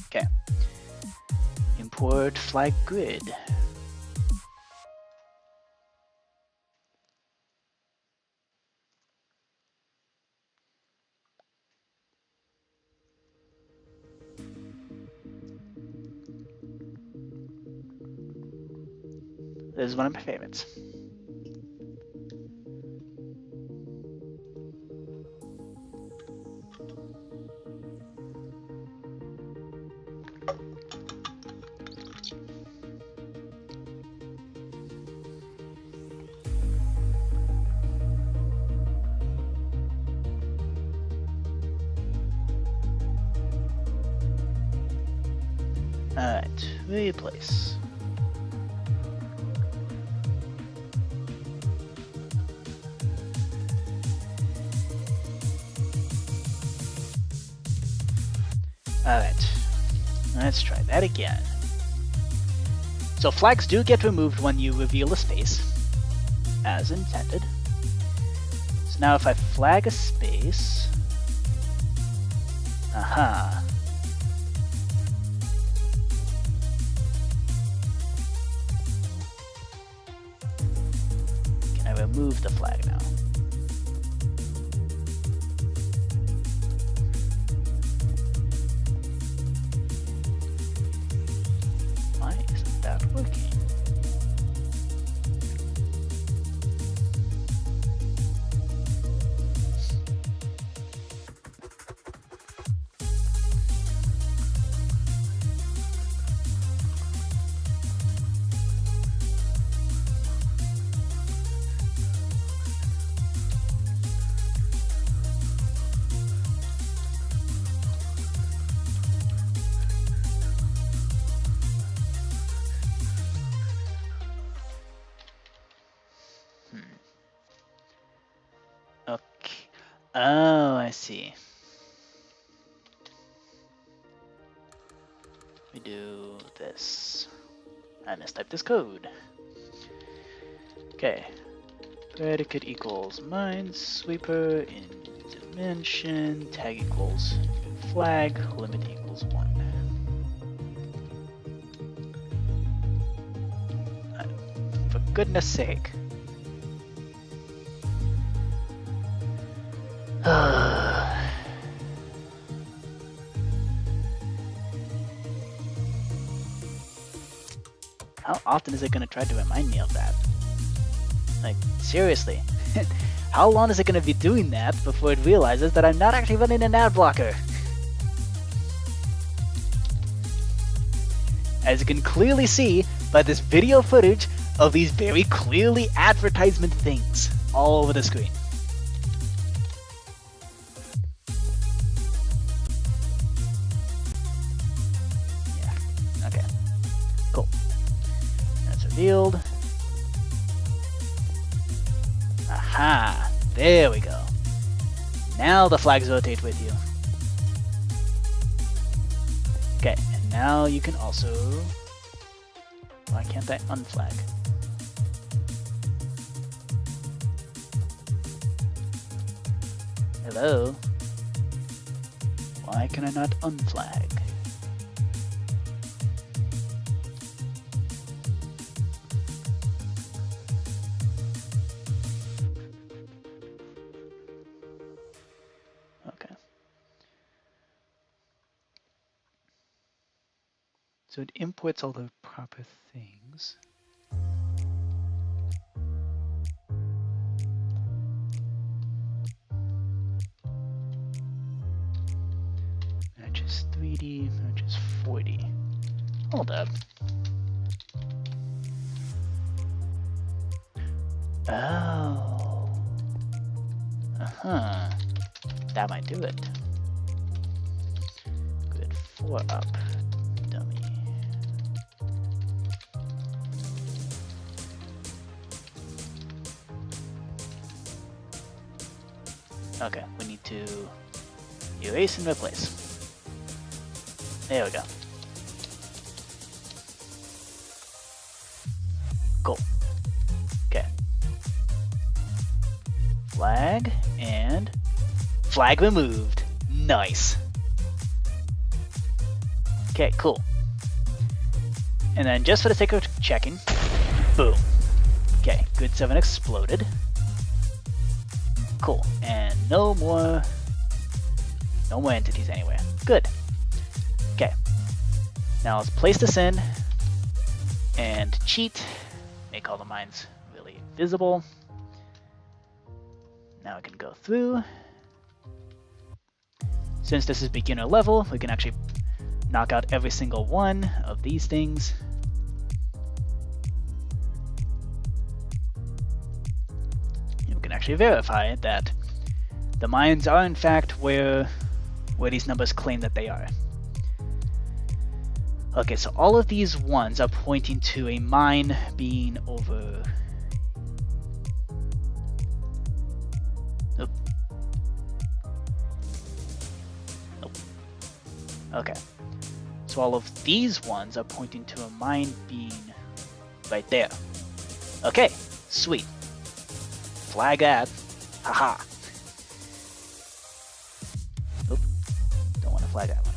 Okay. Import flag grid. This is one of my favorites. Alright, replace. Alright, let's try that again. So flags do get removed when you reveal a space, as intended. So now if I flag a space... Aha. Can I remove the flag now? Why isn't that working? Okay. Oh, I see. We do this. I mistyped this code. Okay. Predicate equals Minesweeper in dimension. Tag equals flag. Limit equals 1. For goodness sake. How often is it going to try to remind me of that? Like, seriously. How long is it going to be doing that before it realizes that I'm not actually running an ad blocker? As you can clearly see by this video footage of these very clearly advertisement things all over the screen. Yeah, okay, cool. That's revealed. Aha, there we go. Now the flags rotate with you. Okay, and now you can also... Why can't I unflag? Hello? Why can I not unflag? Okay. So it imports all the proper things. merge is 3D, merge is 4D. Hold up. Oh. Uh-huh. That might do it. Good, 4 up. Dummy. Okay, we need to erase and replace. There we go. Cool. Okay. Flag and flag removed. Nice. Okay, cool. And then just for the sake of checking, boom. Okay, good 7 exploded. Cool, and no more entities anywhere. Good. Okay. Now let's place this in and cheat. Make all the mines really visible. Now we can go through. Since this is beginner level, we can actually knock out every single one of these things. And we can actually verify that the mines are in fact where these numbers claim that they are. Okay, so all of these ones are pointing to a mine being over. Nope. Nope. Okay. So all of these ones are pointing to a mine being right there. Okay, sweet. Flag that. Haha. Oop. Don't want to flag that one.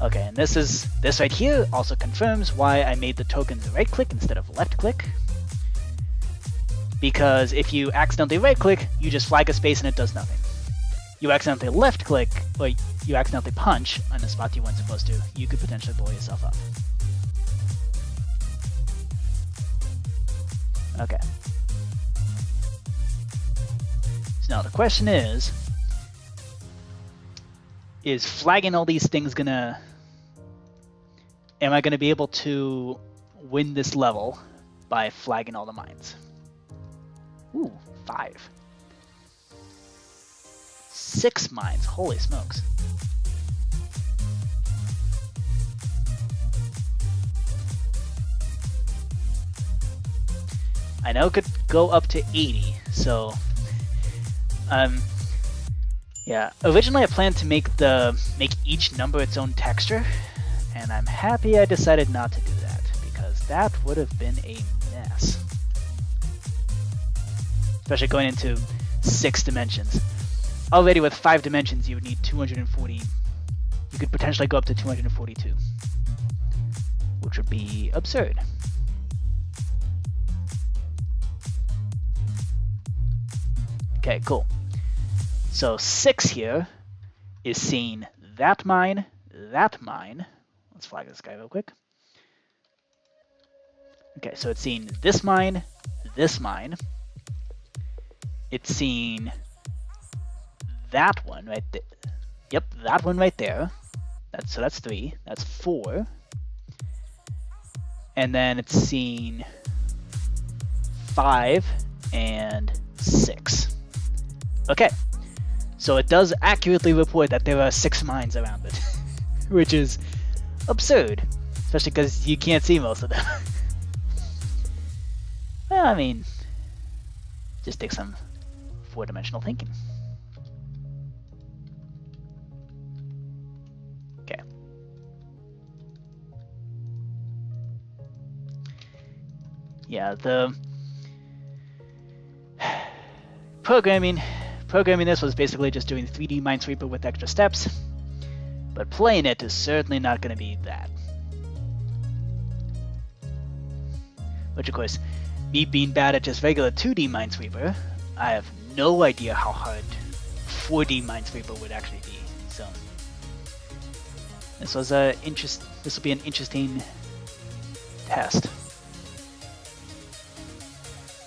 Okay, and this right here also confirms why I made the tokens right click instead of left click. Because if you accidentally right click, you just flag a space and it does nothing. You accidentally left click, or you accidentally punch on a spot you weren't supposed to, you could potentially blow yourself up. Okay. So now the question is flagging all these things gonna... Am I gonna be able to win this level by flagging all the mines? Ooh, 5. 6 mines, holy smokes. I know it could go up to 80, so yeah. Originally I planned to make each number its own texture, and I'm happy I decided not to do that, because that would have been a mess. Especially going into 6 dimensions. Already with 5 dimensions, you would need 240. You could potentially go up to 242, which would be absurd. Okay, cool. So 6 here is seeing that mine, that mine. Let's flag this guy real quick. Okay, so it's seeing this mine, this mine. It's seeing that one right there. Yep, that one right there. So that's 3. That's 4. And then it's seeing 5 and 6. Okay, so it does accurately report that there are 6 mines around it, which is absurd, especially because you can't see most of them. Well, I mean, just take some 4-dimensional thinking. Okay. Yeah, the programming this was basically just doing 3D Minesweeper with extra steps, but playing it is certainly not going to be that. Which, of course, me being bad at just regular 2D Minesweeper, I have no idea how hard 4D Minesweeper would actually be. So this will be an interesting test.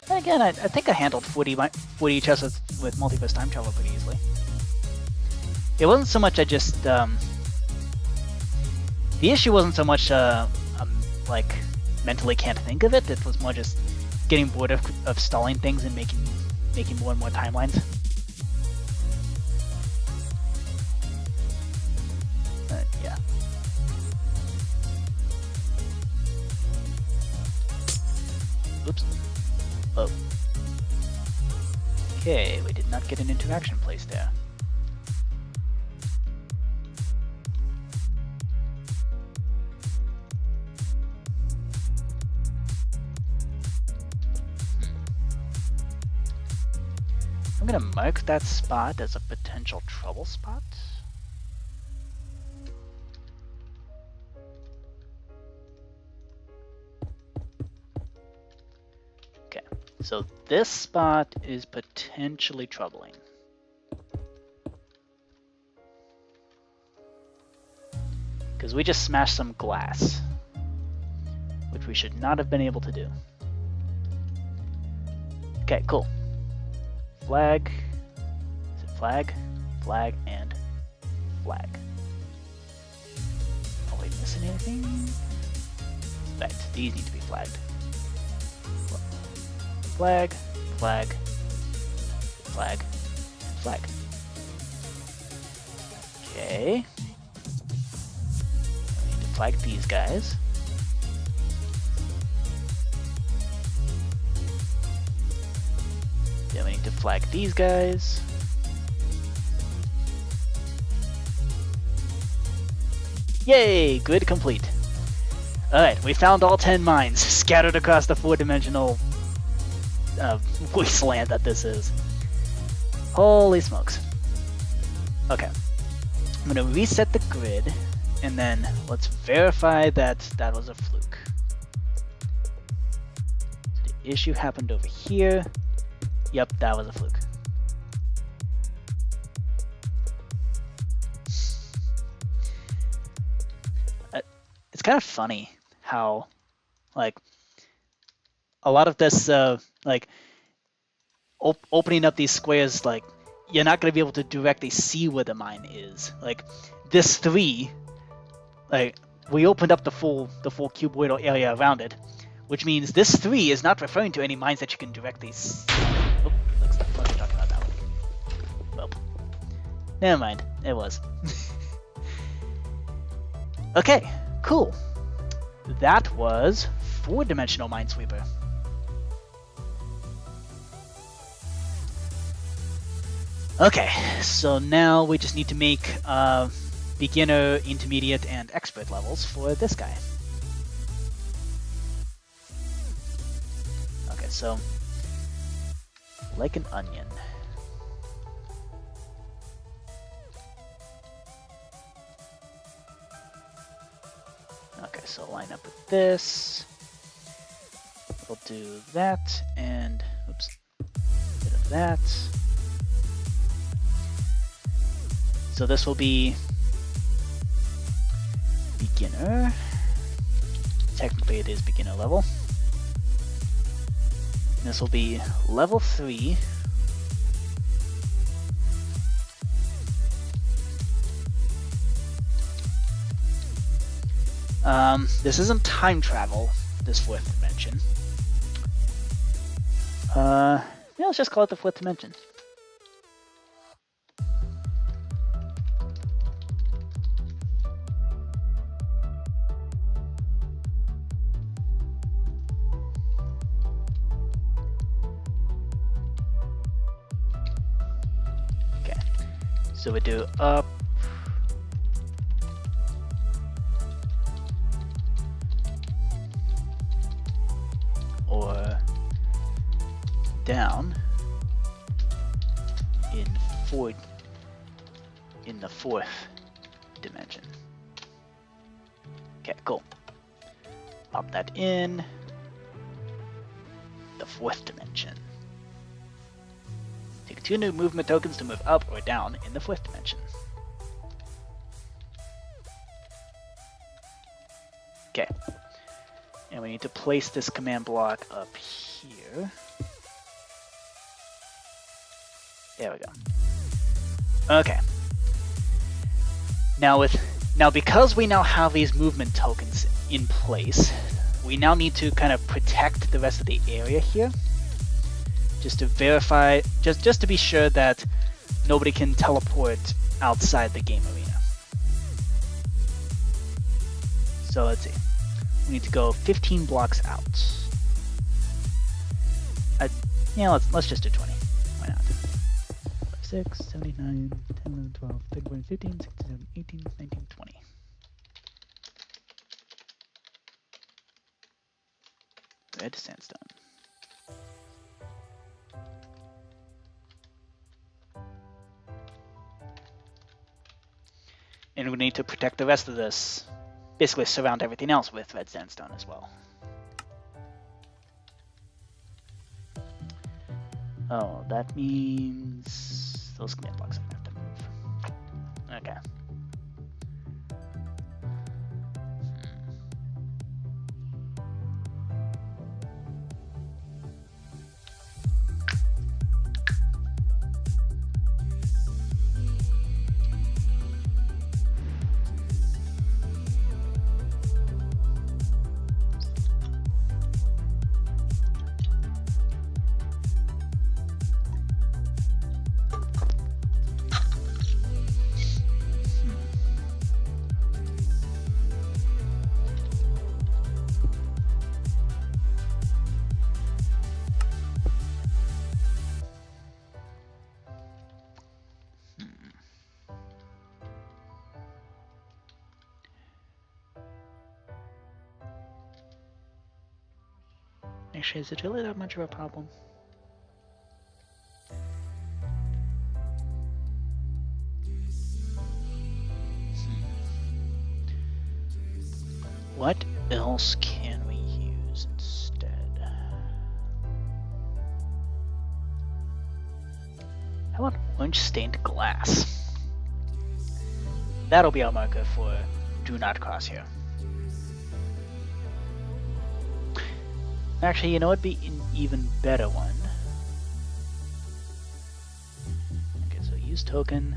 And again, I think I handled 4D chests with multiverse time travel pretty easily. it wasn't so much I just the issue wasn't so much like mentally can't think of it. It was more just getting bored of stalling things and making more and more timelines. Yeah. Oops. Oh. Okay, we did not get an interaction placed there. I'm gonna mark that spot as a potential trouble spot. Okay, so this spot is potentially troubling. Because we just smashed some glass, which we should not have been able to do. Okay, cool. Flag, is it flag? Flag and flag. Are we missing anything? Right, these need to be flagged. Flag, flag, flag, and flag. Okay. I need to flag these guys. Then we need to flag these guys. Yay! Grid complete. Alright, we found all 10 mines scattered across the 4-dimensional wasteland that this is. Holy smokes. Okay. I'm going to reset the grid, and then let's verify that that was a fluke. So the issue happened over here. Yep, that was a fluke. It's kind of funny how, like, a lot of this, like, opening up these squares, like, you're not going to be able to directly see where the mine is. Like, this 3, like, we opened up the full cuboidal area around it, which means this 3 is not referring to any mines that you can directly see. Oh, looks like we're talking about that one. Well, never mind. It was. Okay, cool. That was 4-dimensional Minesweeper. Okay, so now we just need to make beginner, intermediate, and expert levels for this guy. Okay, so like an onion. Okay, so line up with this. We'll do that and oops, a bit of that. So this will be beginner. Technically it is beginner level. And this will be level 3. This isn't time travel, this 4th dimension. Yeah, let's just call it the 4th dimension. Okay, so we do up, or down in the 4th dimension. Okay, cool. Pop that in the 4th dimension. Take 2 new movement tokens to move up or down in the 4th dimension. Okay. And we need to place this command block up here. There we go. Okay. Now because we now have these movement tokens in place, we now need to kind of protect the rest of the area here, just to verify, just to be sure that nobody can teleport outside the game arena. So let's see. We need to go 15 blocks out. Yeah, let's just do 20. Why not? 5, 6, 7, 8, 9, 10, 11, 12, 13, 14, 15, 16, 17, 18, 19, 20. Red sandstone. And we need to protect the rest of this. Basically surround everything else with red sandstone as well. Oh, that means those command blocks I'm gonna have to move. Okay. Actually, is it really that much of a problem? What else can we use instead? How about orange stained glass? That'll be our marker for do not cross here. Actually, you know what'd be an even better one? Okay, so use token.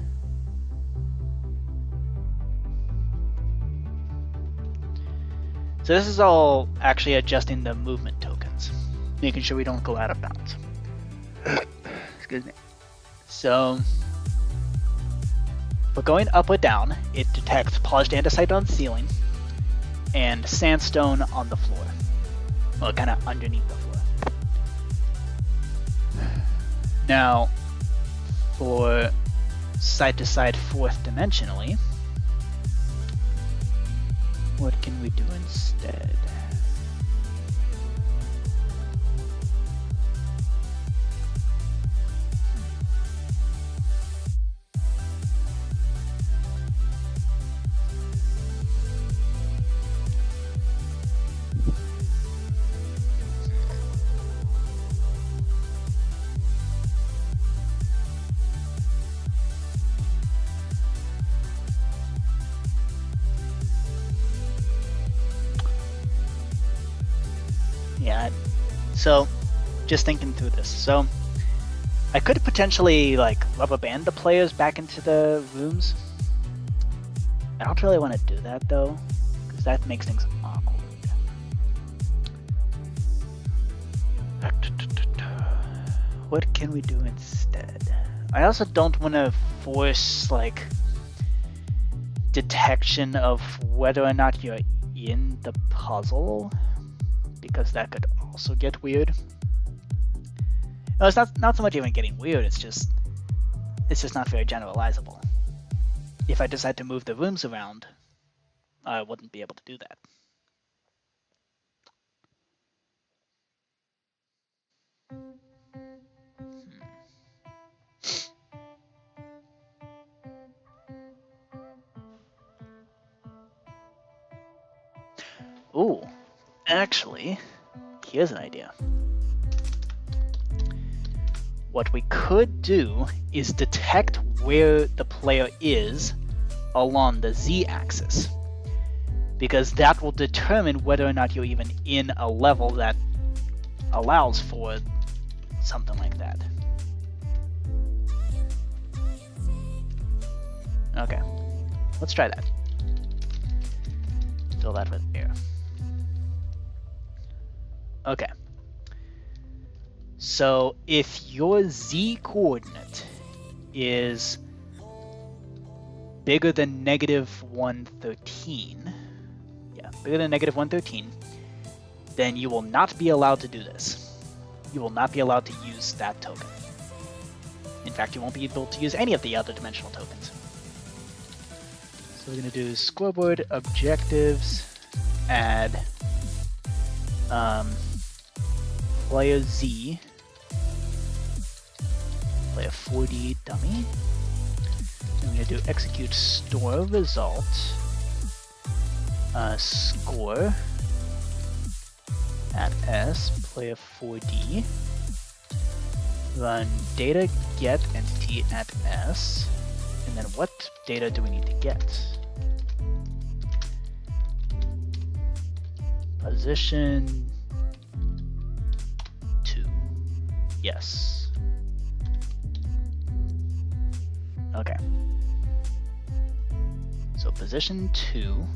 So this is all actually adjusting the movement tokens, making sure we don't go out of bounds. Excuse me. So, for going up or down, it detects polished andesite on the ceiling and sandstone on the floor. Well, kind of underneath the floor. Now, for side-to-side fourth dimensionally, what can we do instead? Yeah, so just thinking through this. So I could potentially like rubber band the players back into the rooms. I don't really want to do that though, because that makes things awkward. What can we do instead? I also don't want to force like detection of whether or not you're in the puzzle, because that could also get weird. No, it's not so much even getting weird, it's just not very generalizable. If I decide to move the rooms around, I wouldn't be able to do that. Ooh, actually, here's an idea. What we could do is detect where the player is along the z-axis, because that will determine whether or not you're even in a level that allows for something like that. Okay. let's try that. Fill that with air. Okay. So if your z coordinate is bigger than -113, yeah, bigger than -113, then you will not be allowed to do this. You will not be allowed to use that token. In fact, you won't be able to use any of the other dimensional tokens. So we're going to do scoreboard objectives, add player Z, player 4D dummy. I'm going to do execute store result, score at S, player 4D, run data get entity at S, and then what data do we need to get? Position 2. Yes. Okay. So position 2.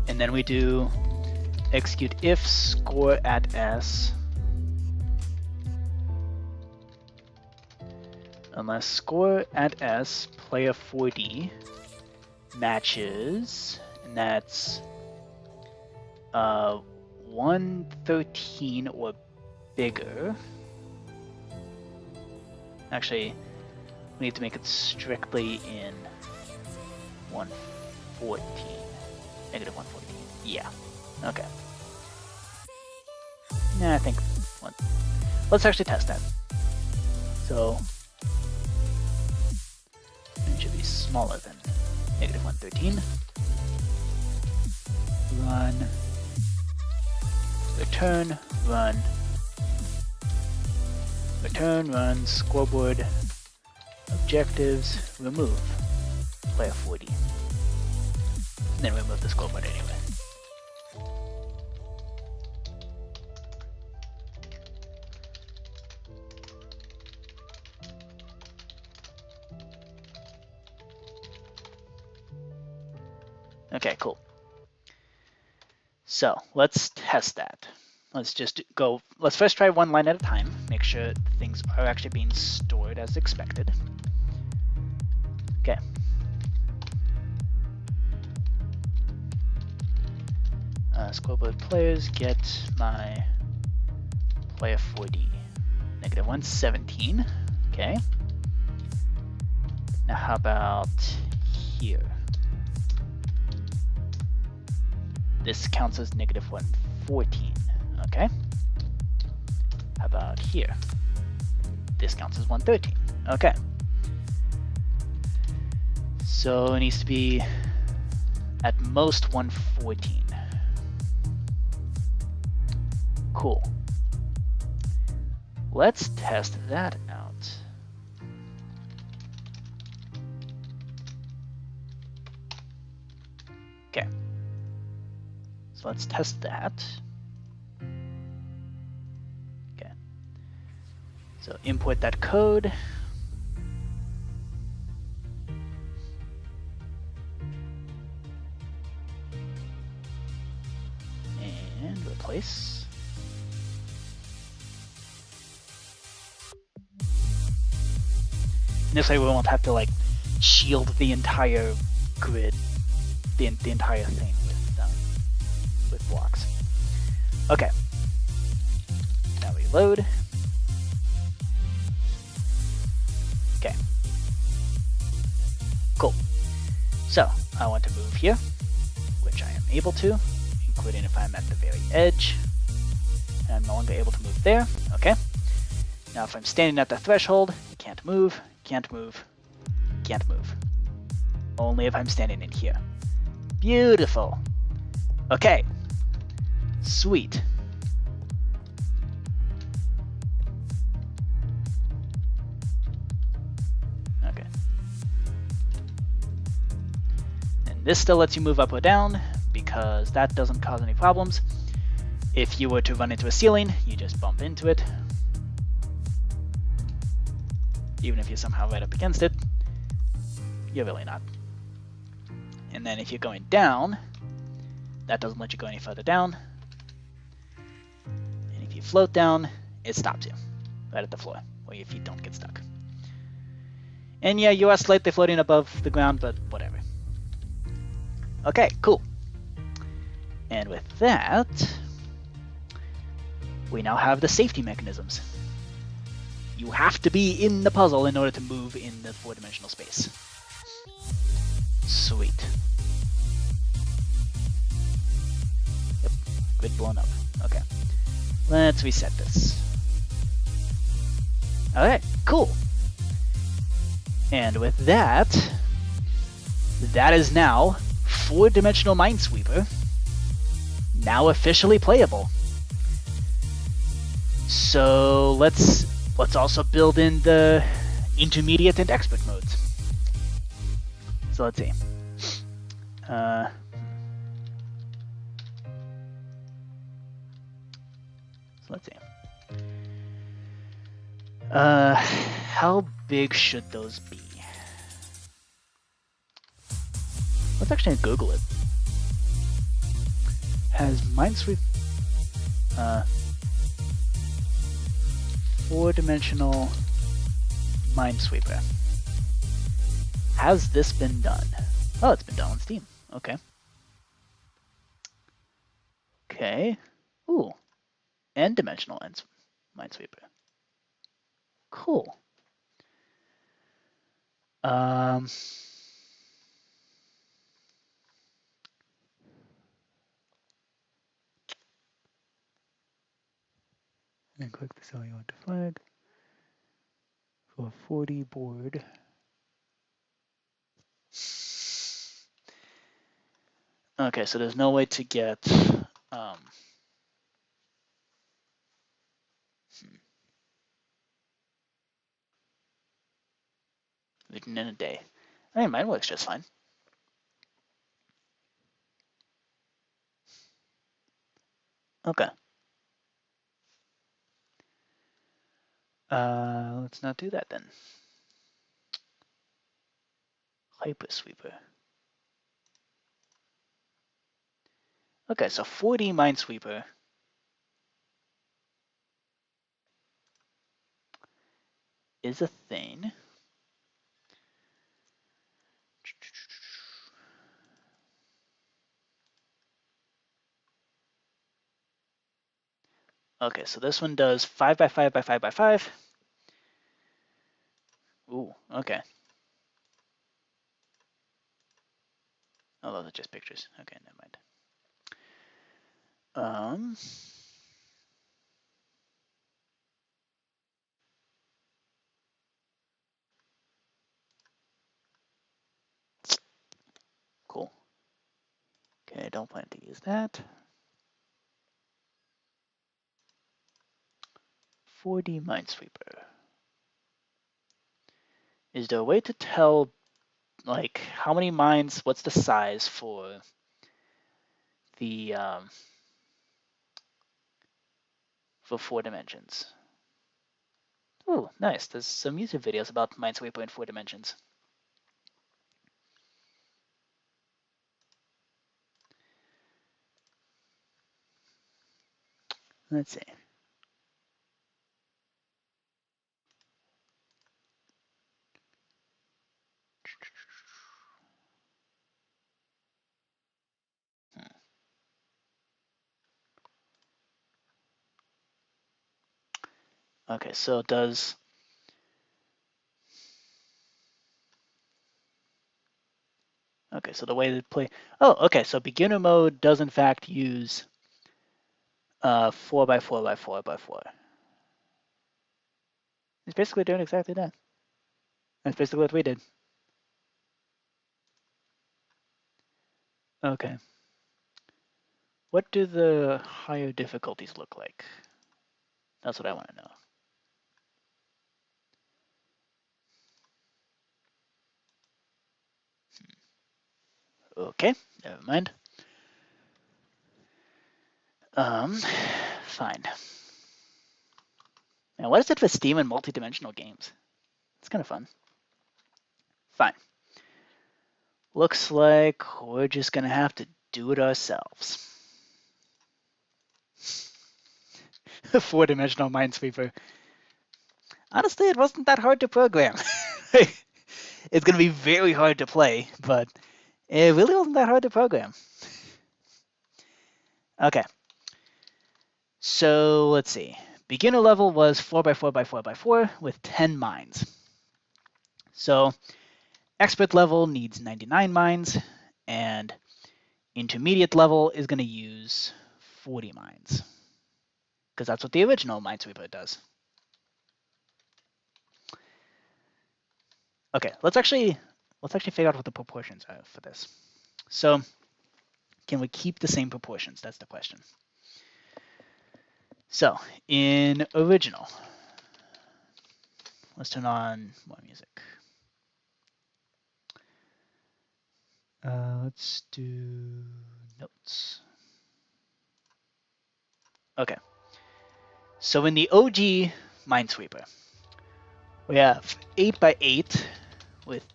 And then we do execute if score at S unless score at S player 4D matches, and that's 113 or bigger. Actually, we need to make it strictly in 114. -114. Yeah. Okay. Nah, I think let's actually test that. So it should be smaller than -113. Run. Return. Run. Return. Run. Scoreboard. Objectives. Remove. Player 40. And then remove the scoreboard anyway. Okay, cool. So let's test that. Let's first try one line at a time, make sure things are actually being stored as expected. Okay. Scoreboard players get my player 4D. -117. Okay. Now how about here? This counts as -114. Okay. How about here? This counts as 113. Okay. So it needs to be at most 114. Cool. Let's test that out. Okay. So let's test that. Okay. So import that code. And replace. This way we won't have to like shield the entire grid, the entire thing with blocks. Okay. Now reload. Okay. Cool. So I want to move here, which I am able to, including if I'm at the very edge. And I'm no longer able to move there. Okay. Now if I'm standing at the threshold, I can't move. Can't move, can't move. Only if I'm standing in here. Beautiful. Okay. Sweet. Okay. And this still lets you move up or down because that doesn't cause any problems. If you were to run into a ceiling, you just bump into it. even if you're somehow right up against it, you're really not. And then if you're going down, that doesn't let you go any further down. And if you float down, it stops you right at the floor, where your feet don't get stuck. And yeah, you are slightly floating above the ground, but whatever. Okay, cool. And with that, we now have the safety mechanisms. You have to be in the puzzle in order to move in the 4-dimensional space. Sweet. Yep, grid blown up. Okay. Let's reset this. Alright, cool. And with that, that is now 4-dimensional Minesweeper, now officially playable. So let's also build in the intermediate and expert modes. So let's see. So let's see. How big should those be? Let's actually Google it. Has Minesweeper 4-dimensional Minesweeper. Has this been done? Oh, it's been done on Steam. Okay. Okay. Ooh. N-dimensional Minesweeper. Cool. And click the cell you want to flag for a 40 board. Okay, so there's no way to get written in a day. I mean, mine works just fine. Okay. Let's not do that then. Hypersweeper. Okay, so 4D Minesweeper is a thing. Okay, so this one does 5 by 5 by 5 by 5. Ooh, okay. Oh, those are just pictures. Okay, never mind. Cool. Okay, I don't plan to use that. 4D Minesweeper. Is there a way to tell, like, how many mines, what's the size for the, for 4 dimensions? Oh, nice. There's some YouTube videos about Minesweeper in 4 dimensions. Let's see. Okay, so it does. Okay, so the way to play. Oh, okay. So beginner mode does in fact use 4 by 4 by 4 by 4. It's basically doing exactly that. That's basically what we did. Okay. What do the higher difficulties look like? That's what I want to know. Okay, never mind. Fine. Now, what is it for Steam and multi-dimensional games? It's kind of fun. Fine. Looks like we're just going to have to do it ourselves. 4-dimensional Minesweeper. Honestly, it wasn't that hard to program. It's going to be very hard to play, but it really wasn't that hard to program. Okay. So let's see. Beginner level was 4x4x4x4 with 10 mines. So expert level needs 99 mines, and intermediate level is going to use 40 mines, because that's what the original Minesweeper does. Okay, let's actually figure out what the proportions are for this. So can we keep the same proportions? That's the question. So in original, let's turn on more music. Let's do notes. Okay. So in the OG Minesweeper, we have 8x8 with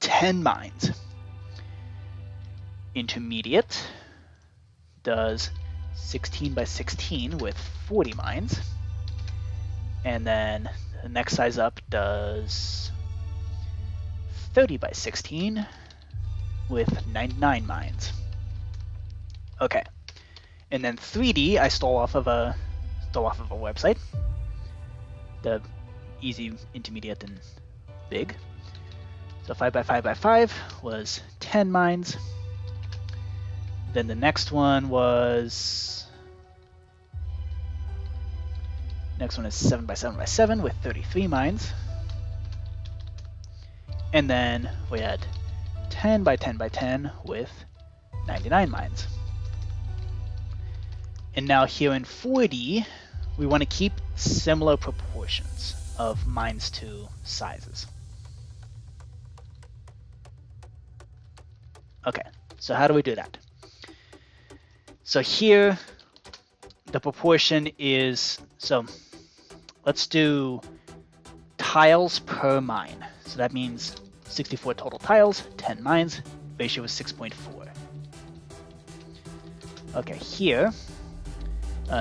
10 mines. Intermediate does 16x16 with 40 mines. And then the next size up does 30x16 with 99 mines. Okay. And then 3D I stole off of a website. The easy, intermediate, and big. So 5x5x5 was 10 mines. Then the next one is 7x7x7 with 33 mines. And then we had 10x10x10 with 99 mines. And now here in 4D, we want to keep similar proportions of mines to sizes. Okay, so how do we do that? So here, the proportion is, so let's do tiles per mine. So that means 64 total tiles, 10 mines, ratio is 6.4. Okay, here,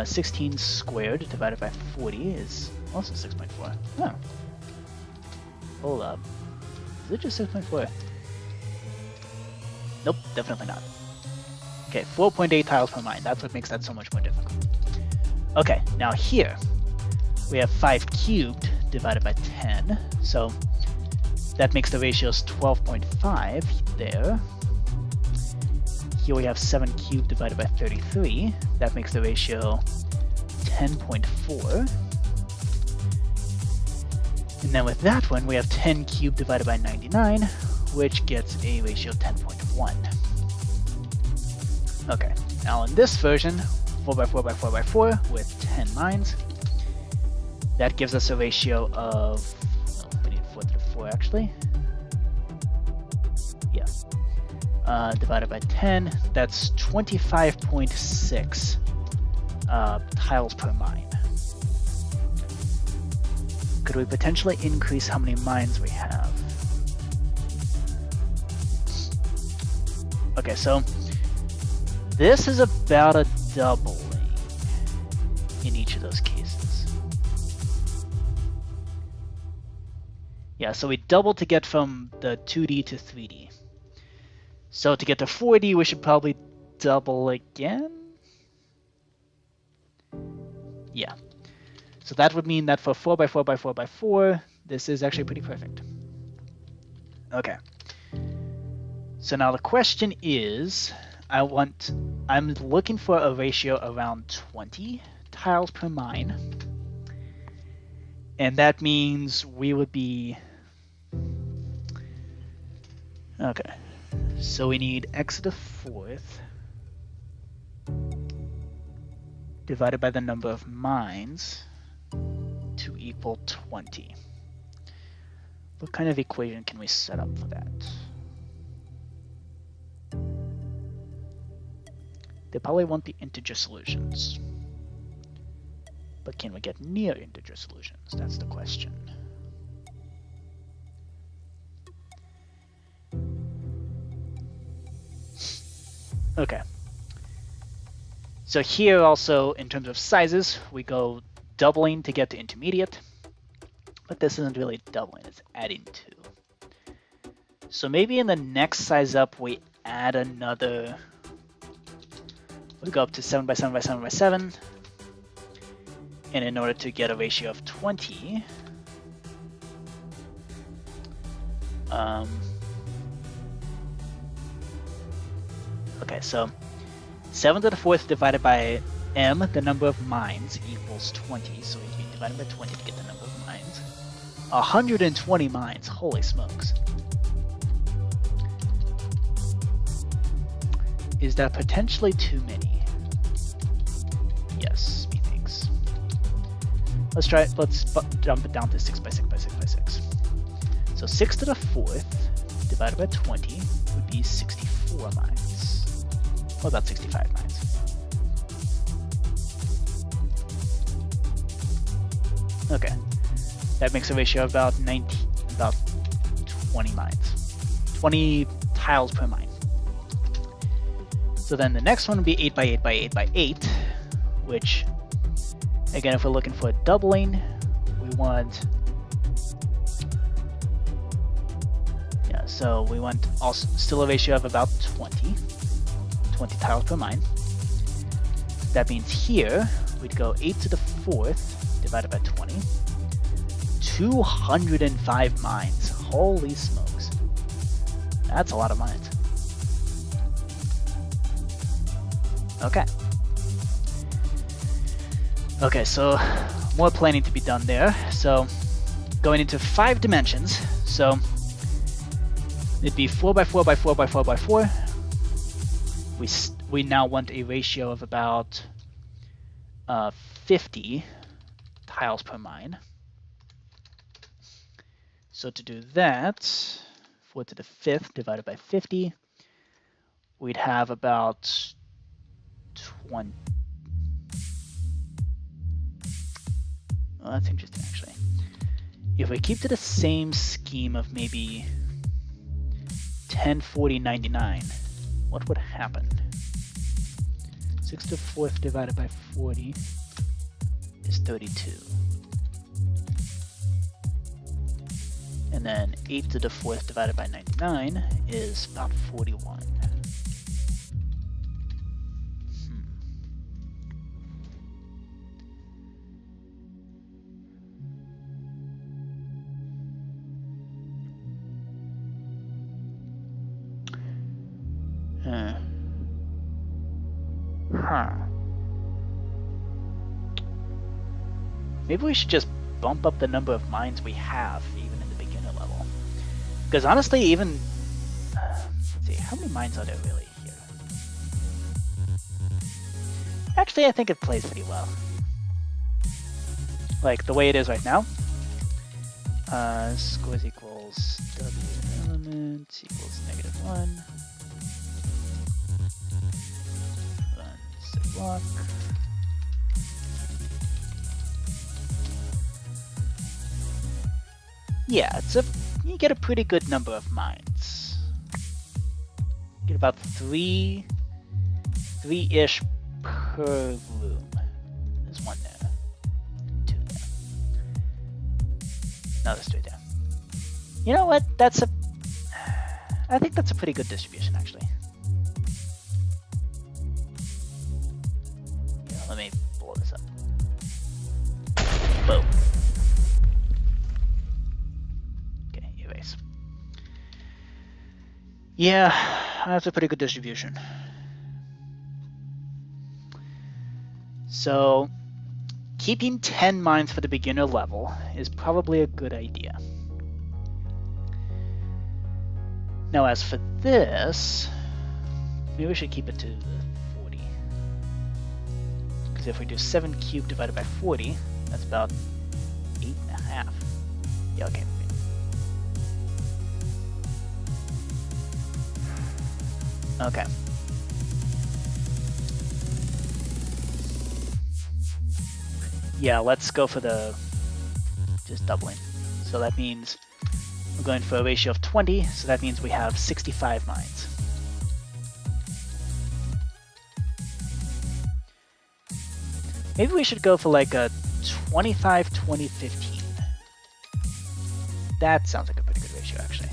16 squared divided by 40 is also 6.4. Oh. Hold up. Is it just 6.4? Nope, definitely not. Okay, 4.8 tiles per mine. That's what makes that so much more difficult. Okay, now here, we have 5 cubed divided by 10. So that makes the ratios 12.5 there. Here we have 7 cubed divided by 33. That makes the ratio 10.4. And then with that one, we have 10 cubed divided by 99, which gets a ratio 10.1. Okay, now in this version, 4x4x4x4 with 10 mines, that gives us a ratio of, we need 4 to the 4 actually. Yeah. Divided by 10, that's 25.6 tiles per mine. Could we potentially increase how many mines we have? Okay, so this is about a doubling in each of those cases. Yeah, so we doubled to get from the 2D to 3D. So to get to 4D, we should probably double again? Yeah. So that would mean that for 4x4x4x4, this is actually pretty perfect. Okay. So now the question is, I'm looking for a ratio around 20 tiles per mine. And that means we would be, okay. So we need x to the 4th divided by the number of mines to equal 20. What kind of equation can we set up for that? They probably want the integer solutions. But can we get near integer solutions? That's the question. Okay. So here also, in terms of sizes, we go doubling to get to intermediate. But this isn't really doubling, it's adding 2. So maybe in the next size up, we add another... We go up to 7 by 7 by 7 by 7. And in order to get a ratio of 20... okay, so 7 to the 4th divided by m, the number of mines, equals 20. So we can divide by 20 to get the number of mines. 120 mines, holy smokes. Is that potentially too many? Yes, methinks. Let's try it. Let's dump it down to 6 by 6 by 6 by 6. So 6 to the 4th divided by 20 would be 64 mines. What about 65 mines? Okay, that makes a ratio of about 20 mines, 20 tiles per mine. So then the next one would be 8 by 8 by 8 by 8, which, again, if we're looking for a doubling, we want, yeah, so we want also still a ratio of about 20 tiles per mine. That means here, we'd go 8 to the 4th divided by 20, 205 mines. Holy smokes. That's a lot of mines. Okay. Okay, so more planning to be done there. So going into 5 dimensions. So it'd be 4 by 4 by 4 by 4 by 4. We now want a ratio of about 50 tiles per mine. So to do that, 4 to the 5th divided by 50, we'd have about 20. Well, that's interesting, actually. If we keep to the same scheme of maybe 10, 40, 99, what would happen? 6 to the 4th divided by 40 is 32. And then 8 to the 4th divided by 99 is about 41. Maybe we should just bump up the number of mines we have, even in the beginner level. Because honestly, even... let's see, how many mines are there really here? Actually, I think it plays pretty well. Like, the way it is right now. Scores equals W element equals -1. Run set block. Yeah, you get a pretty good number of mines. You get about 3-ish per room. There's 1 there, 2 there. No, there's 3 there. You know what? I think that's a pretty good distribution, actually. Yeah, let me blow this up. Boom. Yeah, that's a pretty good distribution. So, keeping 10 mines for the beginner level is probably a good idea. Now, as for this, maybe we should keep it to the 40. Because if we do 7 cubed divided by 40, that's about 8.5. Yeah, okay. Okay. Yeah, let's go for the just doubling. So that means we're going for a ratio of 20, so that means we have 65 mines. Maybe we should go for like a 25, 20, 15. That sounds like a pretty good ratio, actually.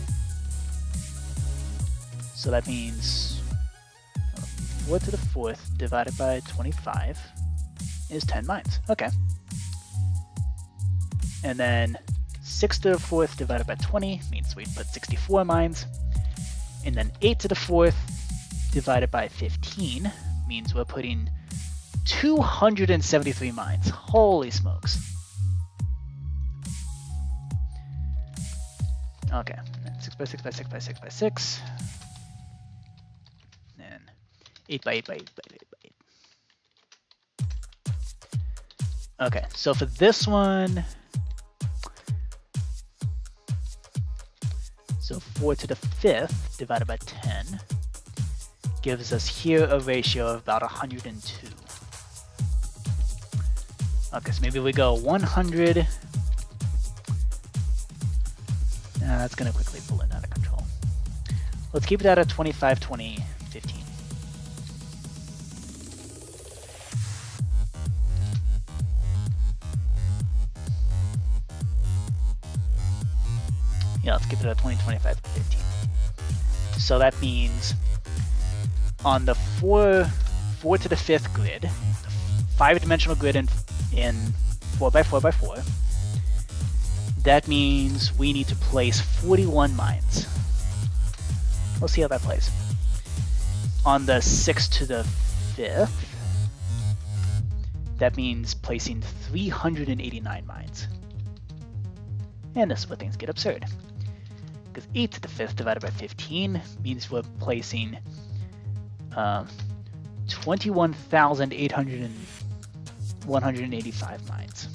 So that means 4 to the 4th divided by 25 is 10 mines. Okay. And then 6 to the 4th divided by 20 means we put 64 mines. And then 8 to the 4th divided by 15 means we're putting 273 mines. Holy smokes. Okay, 6 by 6 by 6 by 6 by 6. And 8 by 8 by 8 by 8 by 8. Okay, so for this one, so 4 to the 5th divided by 10 gives us here a ratio of about 102. Okay, so maybe we go 100. That's going to quickly balloon out of control. Let's keep it at a 25, 20, 15. Yeah, let's keep it at 20, 25, 15. So that means on the 4 to the 5th grid, the 5-dimensional grid in 4x4x4, that means we need to place 41 mines. We'll see how that plays. On the 6 to the 5th, that means placing 389 mines. And this is where things get absurd. Because 8 to the 5th divided by 15 means we're placing 21,185 mines.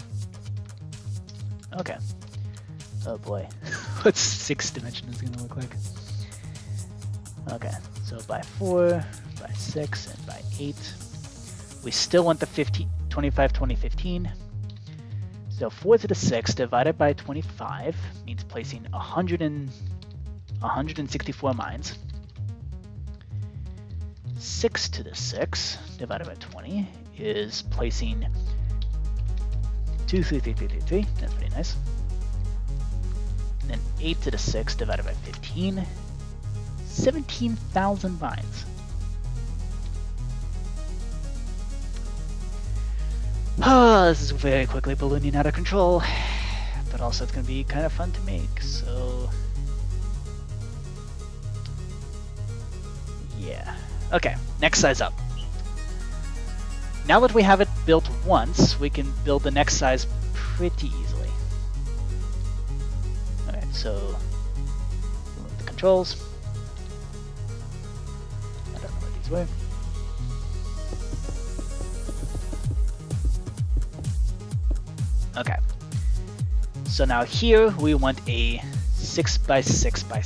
Okay. Oh boy. What's 6 dimensions going to look like? Okay, so by 4, by 6, and by 8. We still want the 15, 25, 20, 15. So 4 to the 6 divided by 25 means placing 164 mines. 6 to the 6 divided by 20 is placing 2, 3, 3, 3, 3, 3. That's pretty nice. And then 8 to the 6 divided by 15, 17,000 mines. Oh, this is very quickly ballooning out of control, but also it's going to be kind of fun to make, so yeah. Okay, next size up. Now that we have it built once, we can build the next size pretty easily. Alright, so remove the controls. I don't know what these were. Okay, so now here we want a 6 by 6 by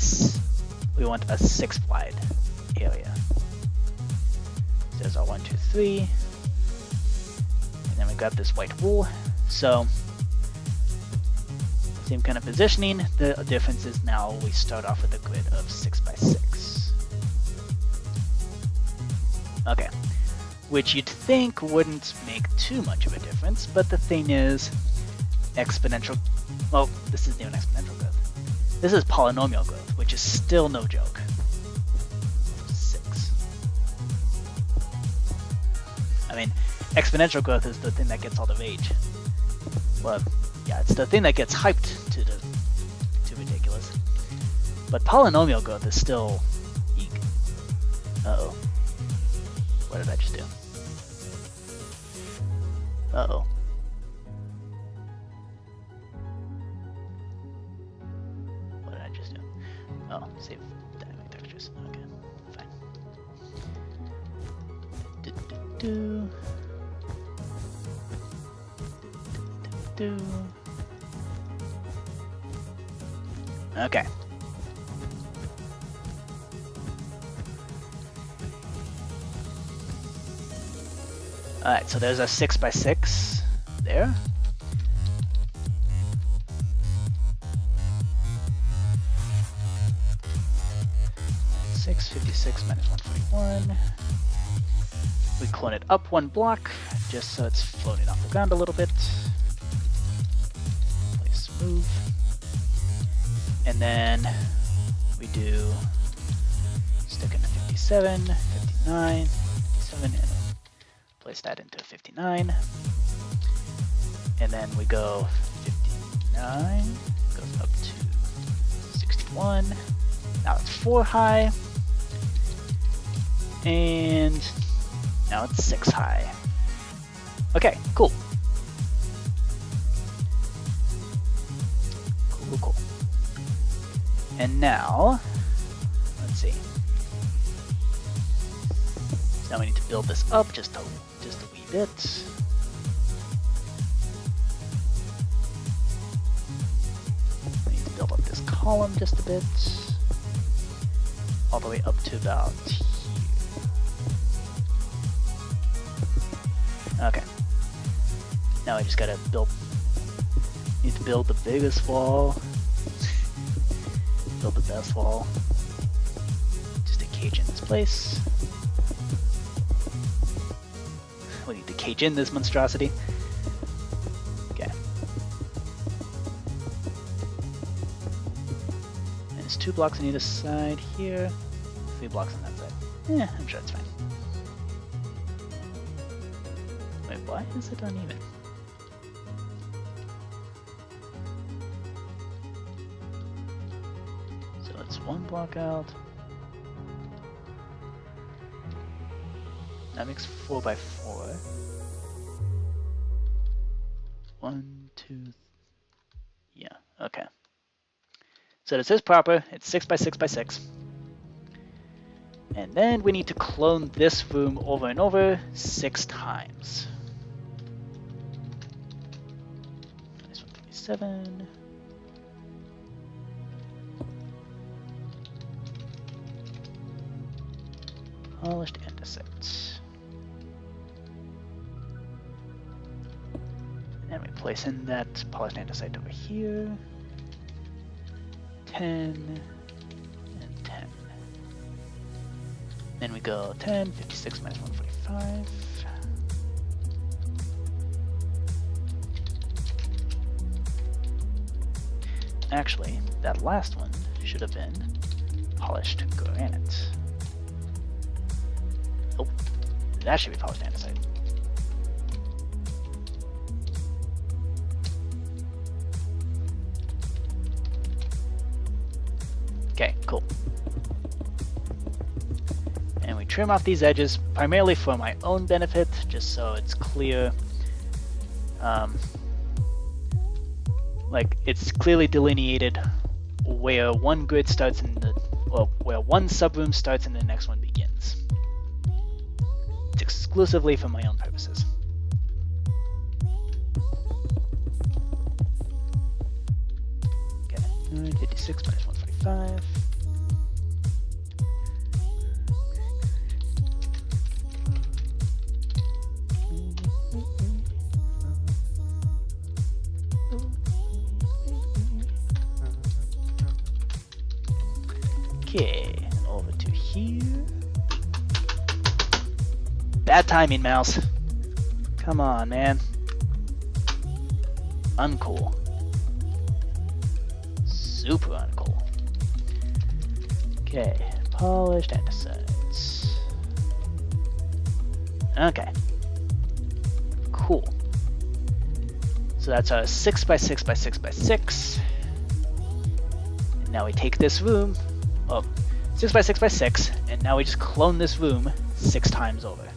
we want a 6 wide area. So there's our 1, 2, 3, and then we got this white wool. So same kind of positioning. The difference is now we start off with a grid of 6 by 6. Okay, which you'd think wouldn't make too much of a difference, but the thing is, exponential, well, this isn't even exponential growth. This is polynomial growth, which is still no joke. 6. I mean, exponential growth is the thing that gets all the rage. Well, yeah, it's the thing that gets hyped to ridiculous. But polynomial growth is still eek. Uh-oh. What did I just do? Uh-oh. Oh, save dynamic textures. Okay, fine. Okay. Alright, so there's a 6 by 6 there. -56 minus 141. We clone it up 1 block, just so it's floating off the ground a little bit. Place move. And then we do stick in 57, 59, 57, and place that into 59. And then we go 59, goes up to 61. Now it's 4 high. And now it's 6 high. Okay, cool. Cool. And now, let's see. So now we need to build this up just a wee bit. We need to build up this column just a bit. All the way up to about here. Okay. Now I just gotta need to build the biggest wall. Build the best wall. Just to cage in this place. We need to cage in this monstrosity. Okay. And there's 2 blocks on either side here. 3 blocks on that side. Yeah, I'm sure it's fine. Wait, why is it uneven? So it's 1 block out. That makes 4 by 4. 1, 2. Yeah, okay. So this is proper. It's 6 by 6 by 6. And then we need to clone this room over and over 6 times. Nice 127. Polished andesite. And then we place in that polished andesite over here. 10 and 10. Then we go 10, 56 minus 145. Actually, that last one should have been polished granite. Oh, that should be polished andesite. Okay, cool. And we trim off these edges primarily for my own benefit, just so it's clear. Like it's clearly delineated where one grid starts in the, well, where one subroom starts and the next one begins. It's exclusively for my own purposes. Okay, 956 minus 145. Okay, over to here. Bad timing, mouse. Come on, man. Uncool. Super uncool. Okay, polished andesites. Okay. Cool. So that's a 6 by 6 by 6 by 6. And now we take this room. Oh, 6 by 6 by 6, and now we just clone this room 6 times over.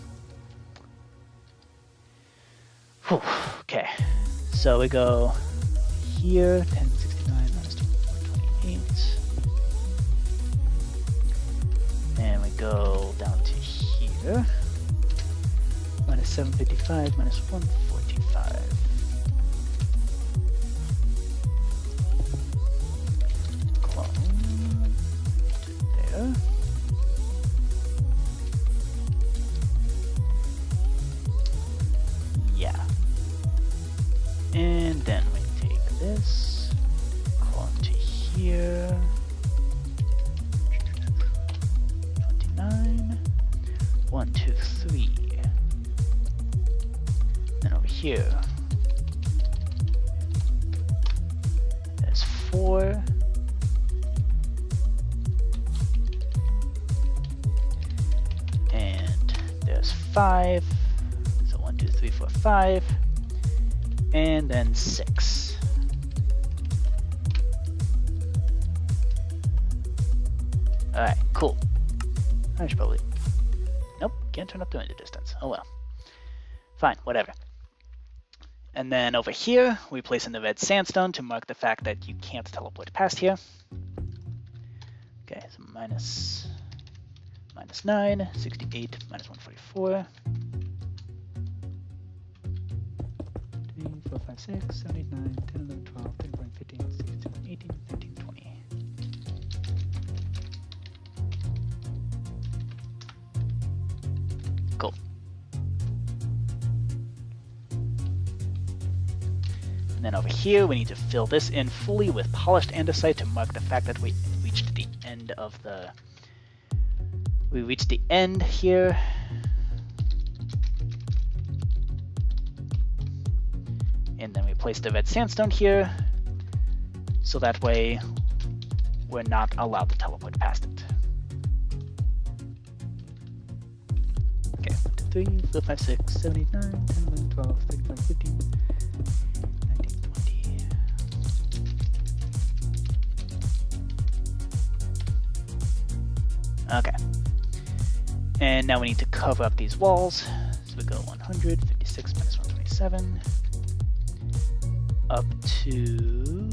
Whew, okay, so we go here, 1069 minus 2428, and we go down to here, minus 755 minus 145. Yeah. And then we take this, clone to here, 29, 1, 2, 3. here. There's 4. And there's 5. So 1, 2, 3, 4, 5. And then 6. Alright, cool. I should probably... Nope, can't turn up the window distance. Oh well. Fine, whatever. And then over here, we place in the red sandstone to mark the fact that you can't teleport past here. Okay, so minus 9, 68, minus 144. 3, 4, 5, 6, 7, 8, 9, 10, 11, 12, 13, 14, 15, 16, 17, 18, 19, 20. Cool. And then over here, we need to fill this in fully with polished andesite to mark the fact that we reached the end of the... We reached the end here. And then we place the red sandstone here, so that way we're not allowed to teleport past it. Okay, 1, 2, 3, 4, 5, 6, 7, 8, 9, 10, 11, 12, 13, 14, 15, 19, 20. Okay. And now we need to cover up these walls. So we go 100, 56 minus 127. Up to...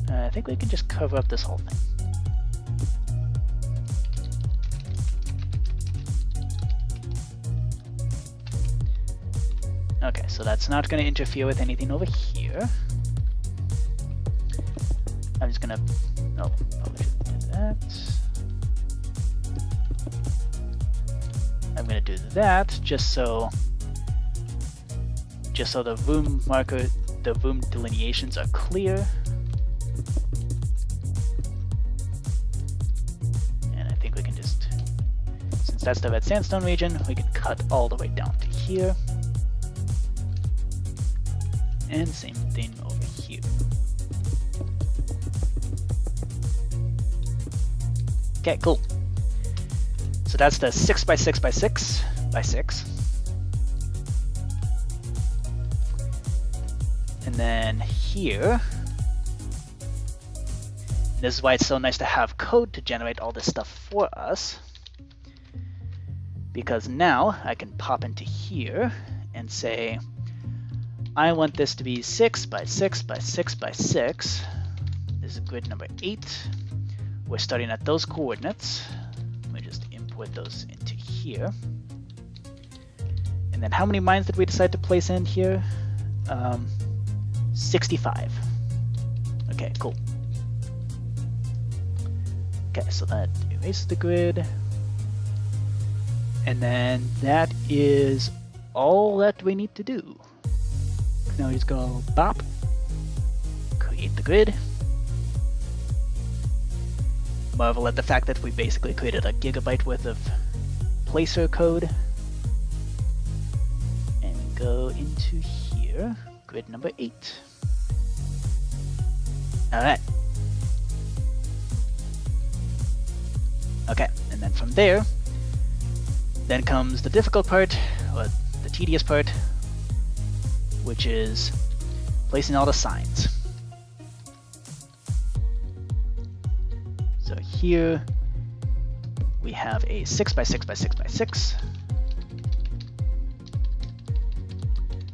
I think we can just cover up this whole thing. Okay, so that's not going to interfere with anything over here. I'm just going to... Oh, probably shouldn't do that. I'm going to do that just so the room marker, the room delineations are clear. And I think we can just, since that's the red sandstone region, we can cut all the way down to here. And same thing over here. Okay, cool. So that's the 6 by 6 by 6 by 6. And then here, this is why it's so nice to have code to generate all this stuff for us. Because now I can pop into here and say, I want this to be 6 by 6 by 6 by 6. This is grid number 8. We're starting at those coordinates. Let me just import those into here. And then how many mines did we decide to place in here? 65. Okay, cool. Okay, so that erases the grid. And then that is all that we need to do. Now we just go bop, create the grid. Marvel at the fact that we basically created a gigabyte worth of placer code. And we go into here, grid number 8. Alright. Okay, and then from there, then comes the difficult part, or the tedious part, which is placing all the signs. So here we have a 6 by 6 by 6 by 6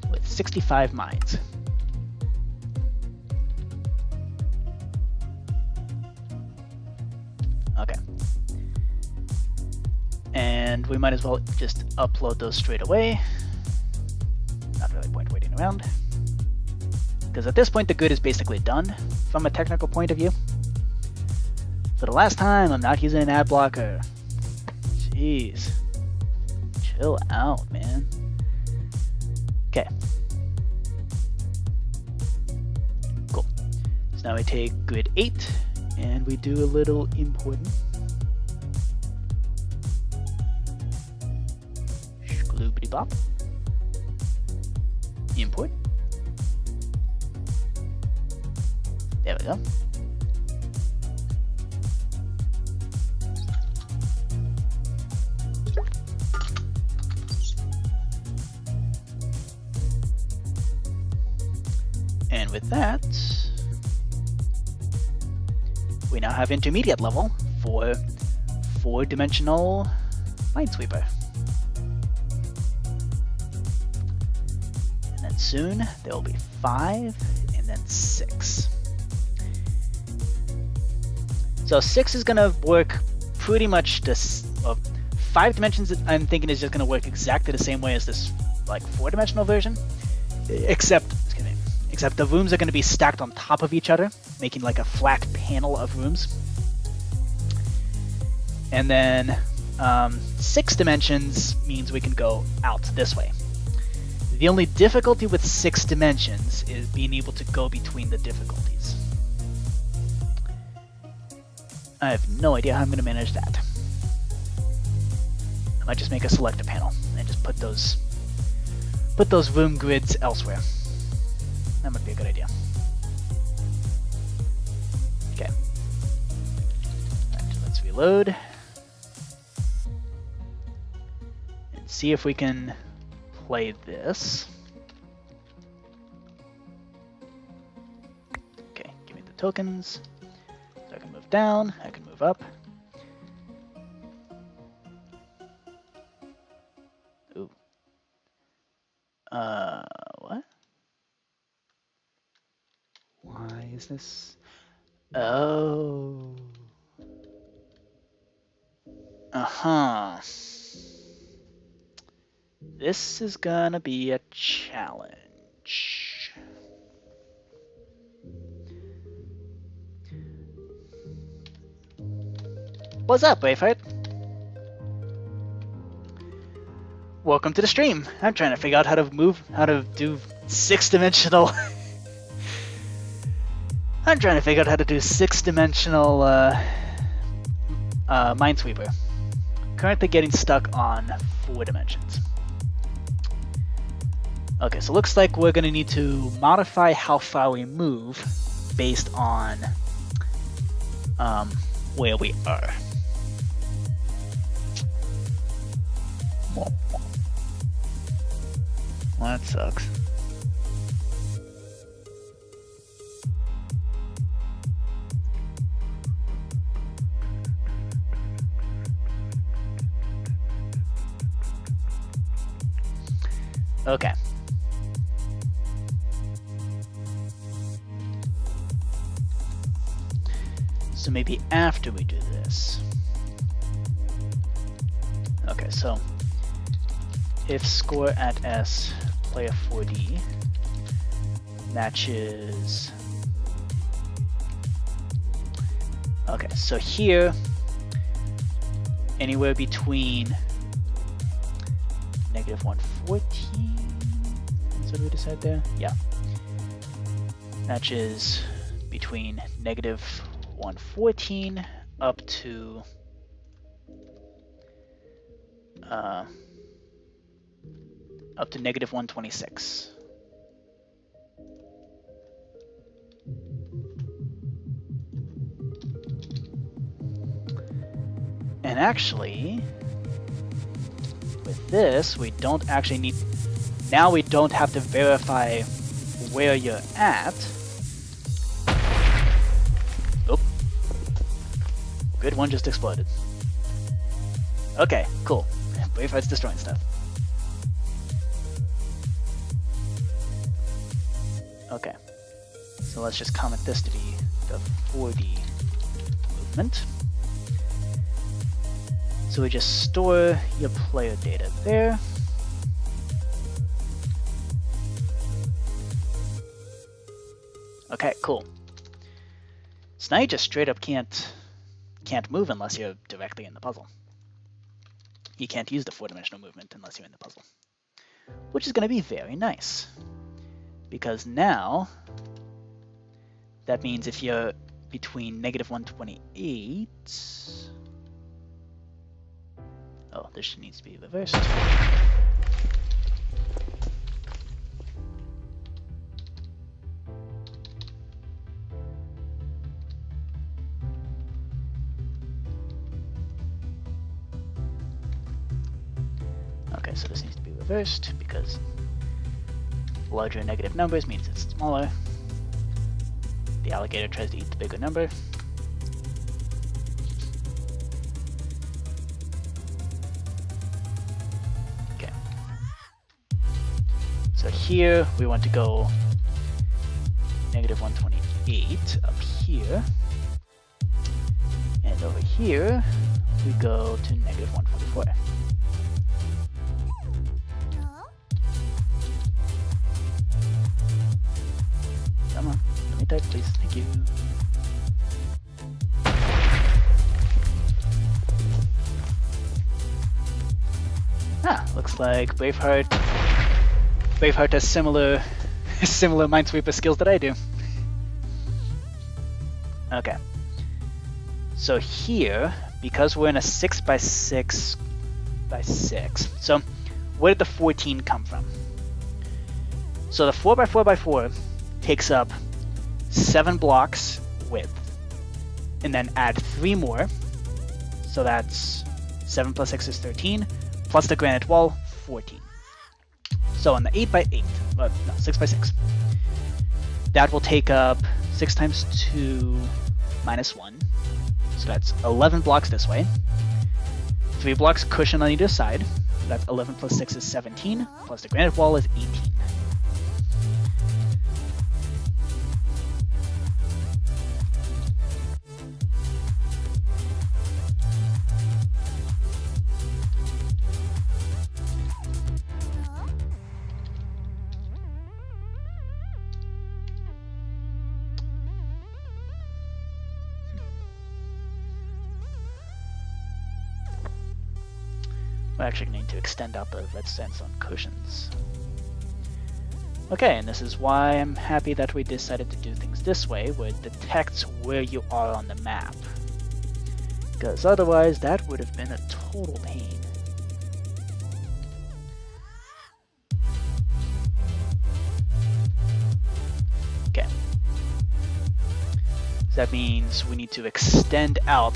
with 65 mines. Okay. And we might as well just upload those straight away. Not really point waiting around. Because at this point the grid is basically done from a technical point of view. For the last time, I'm not using an ad blocker. Jeez. Chill out, man. Okay. Cool. So now we take grid 8 and we do a little importing. bop. Import. There we go. And with that, we now have intermediate level for 4-dimensional Minesweeper. And then soon there will be 5 and then 6. So 6 is going to work pretty much this. 5 dimensions I'm thinking is just going to work exactly the same way as this like 4-dimensional version, except the rooms are going to be stacked on top of each other, making like a flat panel of rooms. And then 6 dimensions means we can go out this way. The only difficulty with 6 dimensions is being able to go between the difficulties. I have no idea how I'm going to manage that. I might just make a selector panel and just put those room grids elsewhere. That might be a good idea. Okay. Alright, let's reload. And see if we can play this. Okay, give me the tokens. So I can move down, I can move up. Ooh. What? Why is this? Oh. Uh-huh. This is gonna be a challenge. What's up, Wayfight? Welcome to the stream. I'm trying to figure out how to do 6-dimensional. I'm trying to figure out how to do 6-dimensional Minesweeper. Currently getting stuck on 4 dimensions. Okay, so looks like we're gonna need to modify how far we move based on where we are. Well, that sucks. Okay. So maybe after we do this. Okay, so if score at S player 4D matches. Okay, so here anywhere between -114. That's what we decide there? Yeah. Matches between -114 up to -126. And actually, with this, we don't actually need. Now we don't have to verify where you're at. Oh, good one just exploded. Okay, cool. Wayfight's destroying stuff. Okay, so let's just comment this to be the 4D movement. So we just store your player data there. Okay, cool. So now you just straight up can't move unless you're directly in the puzzle. You can't use the 4-dimensional movement unless you're in the puzzle, which is going to be very nice. Because now, that means if you're between -128... Oh, this needs to be reversed. so this needs to be reversed because larger negative numbers means it's smaller. The alligator tries to eat the bigger number. Okay. So here we want to go negative 128 up here. And over here we go to negative 144. Come on, let me type, please. Thank you. Looks like Braveheart has similar Minesweeper skills that I do. Okay. So here, because we're in a 6x6 by 6, so where did the 14 come from? So the 4x4x4 takes up 7 blocks width, and then add 3 more, so that's 7 plus 6 is 13, plus the granite wall, 14. So on the 8x8, no, 6x6, that will take up 6 times 2 minus 1, so that's 11 blocks this way, 3 blocks cushion on either side, so that's 11 plus 6 is 17, plus the granite wall is 18. We're actually going to extend out the red sandstone cushions. Okay, and this is why I'm happy that we decided to do things this way, where it detects where you are on the map. Because otherwise, that would have been a total pain. Okay. So that means we need to extend out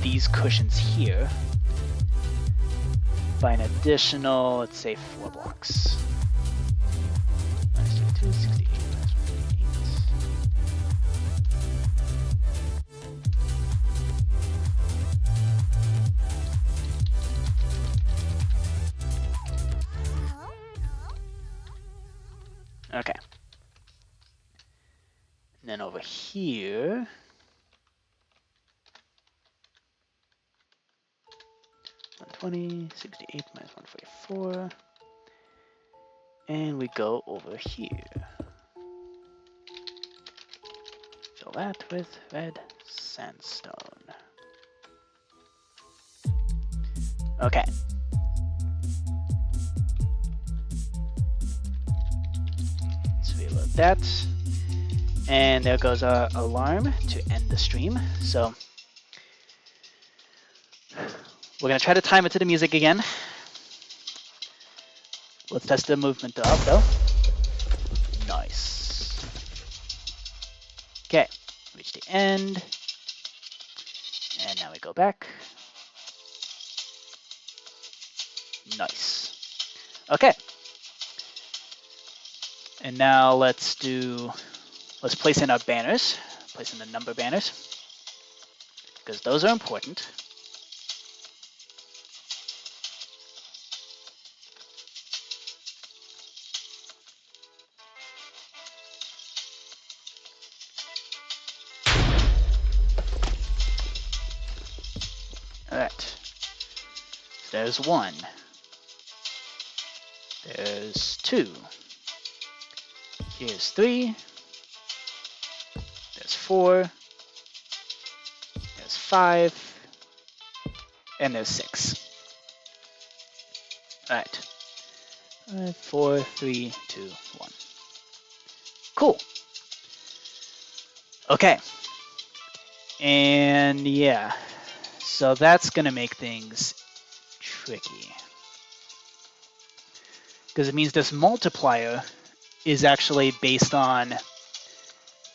these cushions here by an additional, let's say, 4 blocks. Minus 32, 68, minus 148. Okay. And then over here, 120, 68 minus 144, and we go over here. Fill that with red sandstone. Okay. So we load that, and there goes our alarm to end the stream. So we're going to try to time it to the music again. Let's test the movement up, though. Nice. Okay, reach the end. And now we go back. Nice. Okay. And now let's place in our banners. Place in the number banners, because those are important. Alright, so there's 1, there's 2, here's 3, there's 4, there's 5, and there's 6. Alright, 4, 3, 2, 1. Cool. Okay, and yeah. So that's going to make things tricky, because it means this multiplier is actually based on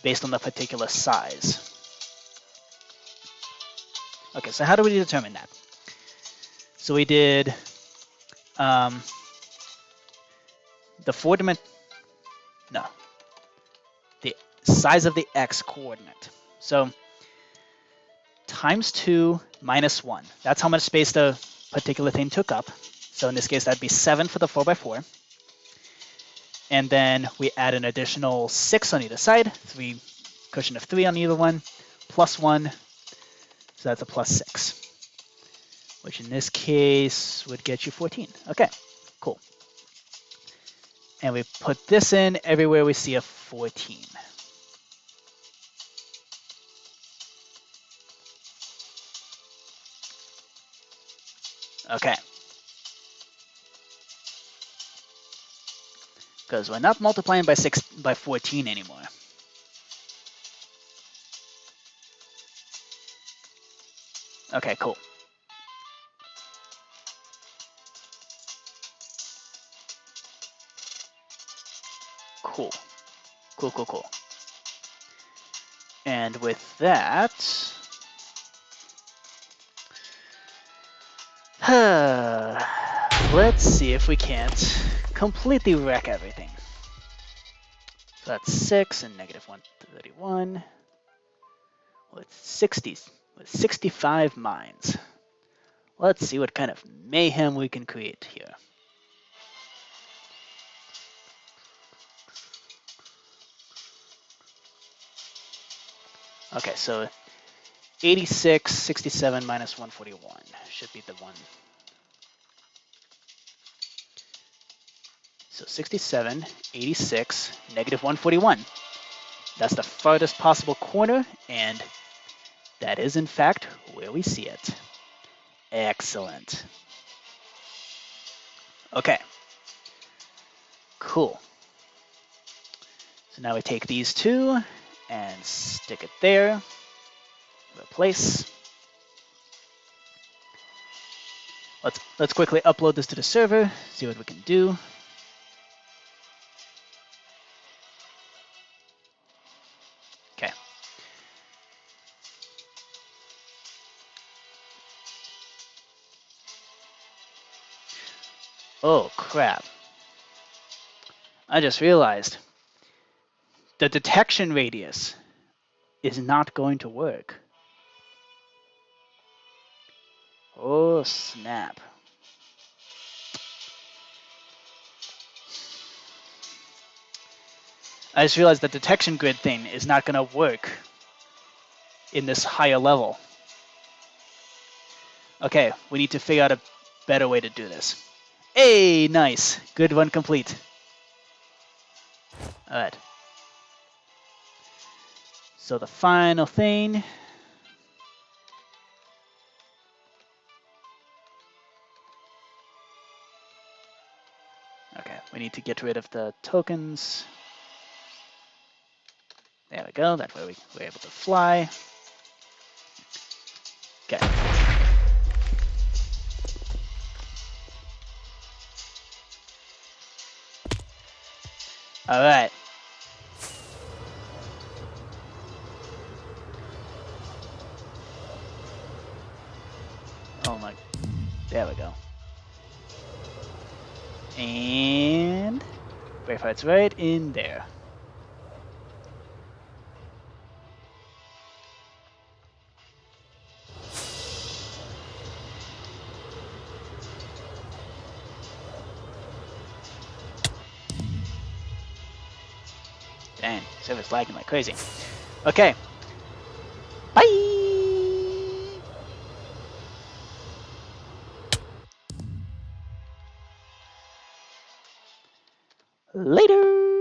the particular size. Okay, so how do we determine that? So we did the the size of the x coordinate. So times 2 minus 1. That's how much space the particular thing took up. So in this case, that'd be 7 for the 4x4. And then we add an additional 6 on either side, cushion of 3 on either one, plus 1. So that's a plus 6, which in this case would get you 14. Okay, cool. And we put this in everywhere we see a 14. Okay. Because we're not multiplying by 14 anymore. Okay, cool. Cool. Cool, cool, cool. And with that, let's see if we can't completely wreck everything. So that's 6 and negative 131 with 65 mines. Let's see what kind of mayhem we can create here. Okay, so 86, 67 minus 141 should be the one. So 67, 86, negative 141. That's the farthest possible corner, and that is, in fact, where we see it. Excellent. Okay. Cool. So now we take these two and stick it there. Replace. Let's quickly upload this to the server, see what we can do. Okay. Oh, crap. I just realized the detection radius is not going to work. Oh, snap. I just realized the detection grid thing is not going to work in this higher level. Okay, we need to figure out a better way to do this. Hey, nice. Good one complete. All right. So the final thing. Okay, we need to get rid of the tokens. There we go. That way we're able to fly. Okay. All right. Oh my. There we go. And Braveheart's right in there. Dang, server's lagging like crazy. Okay. Bye! Later!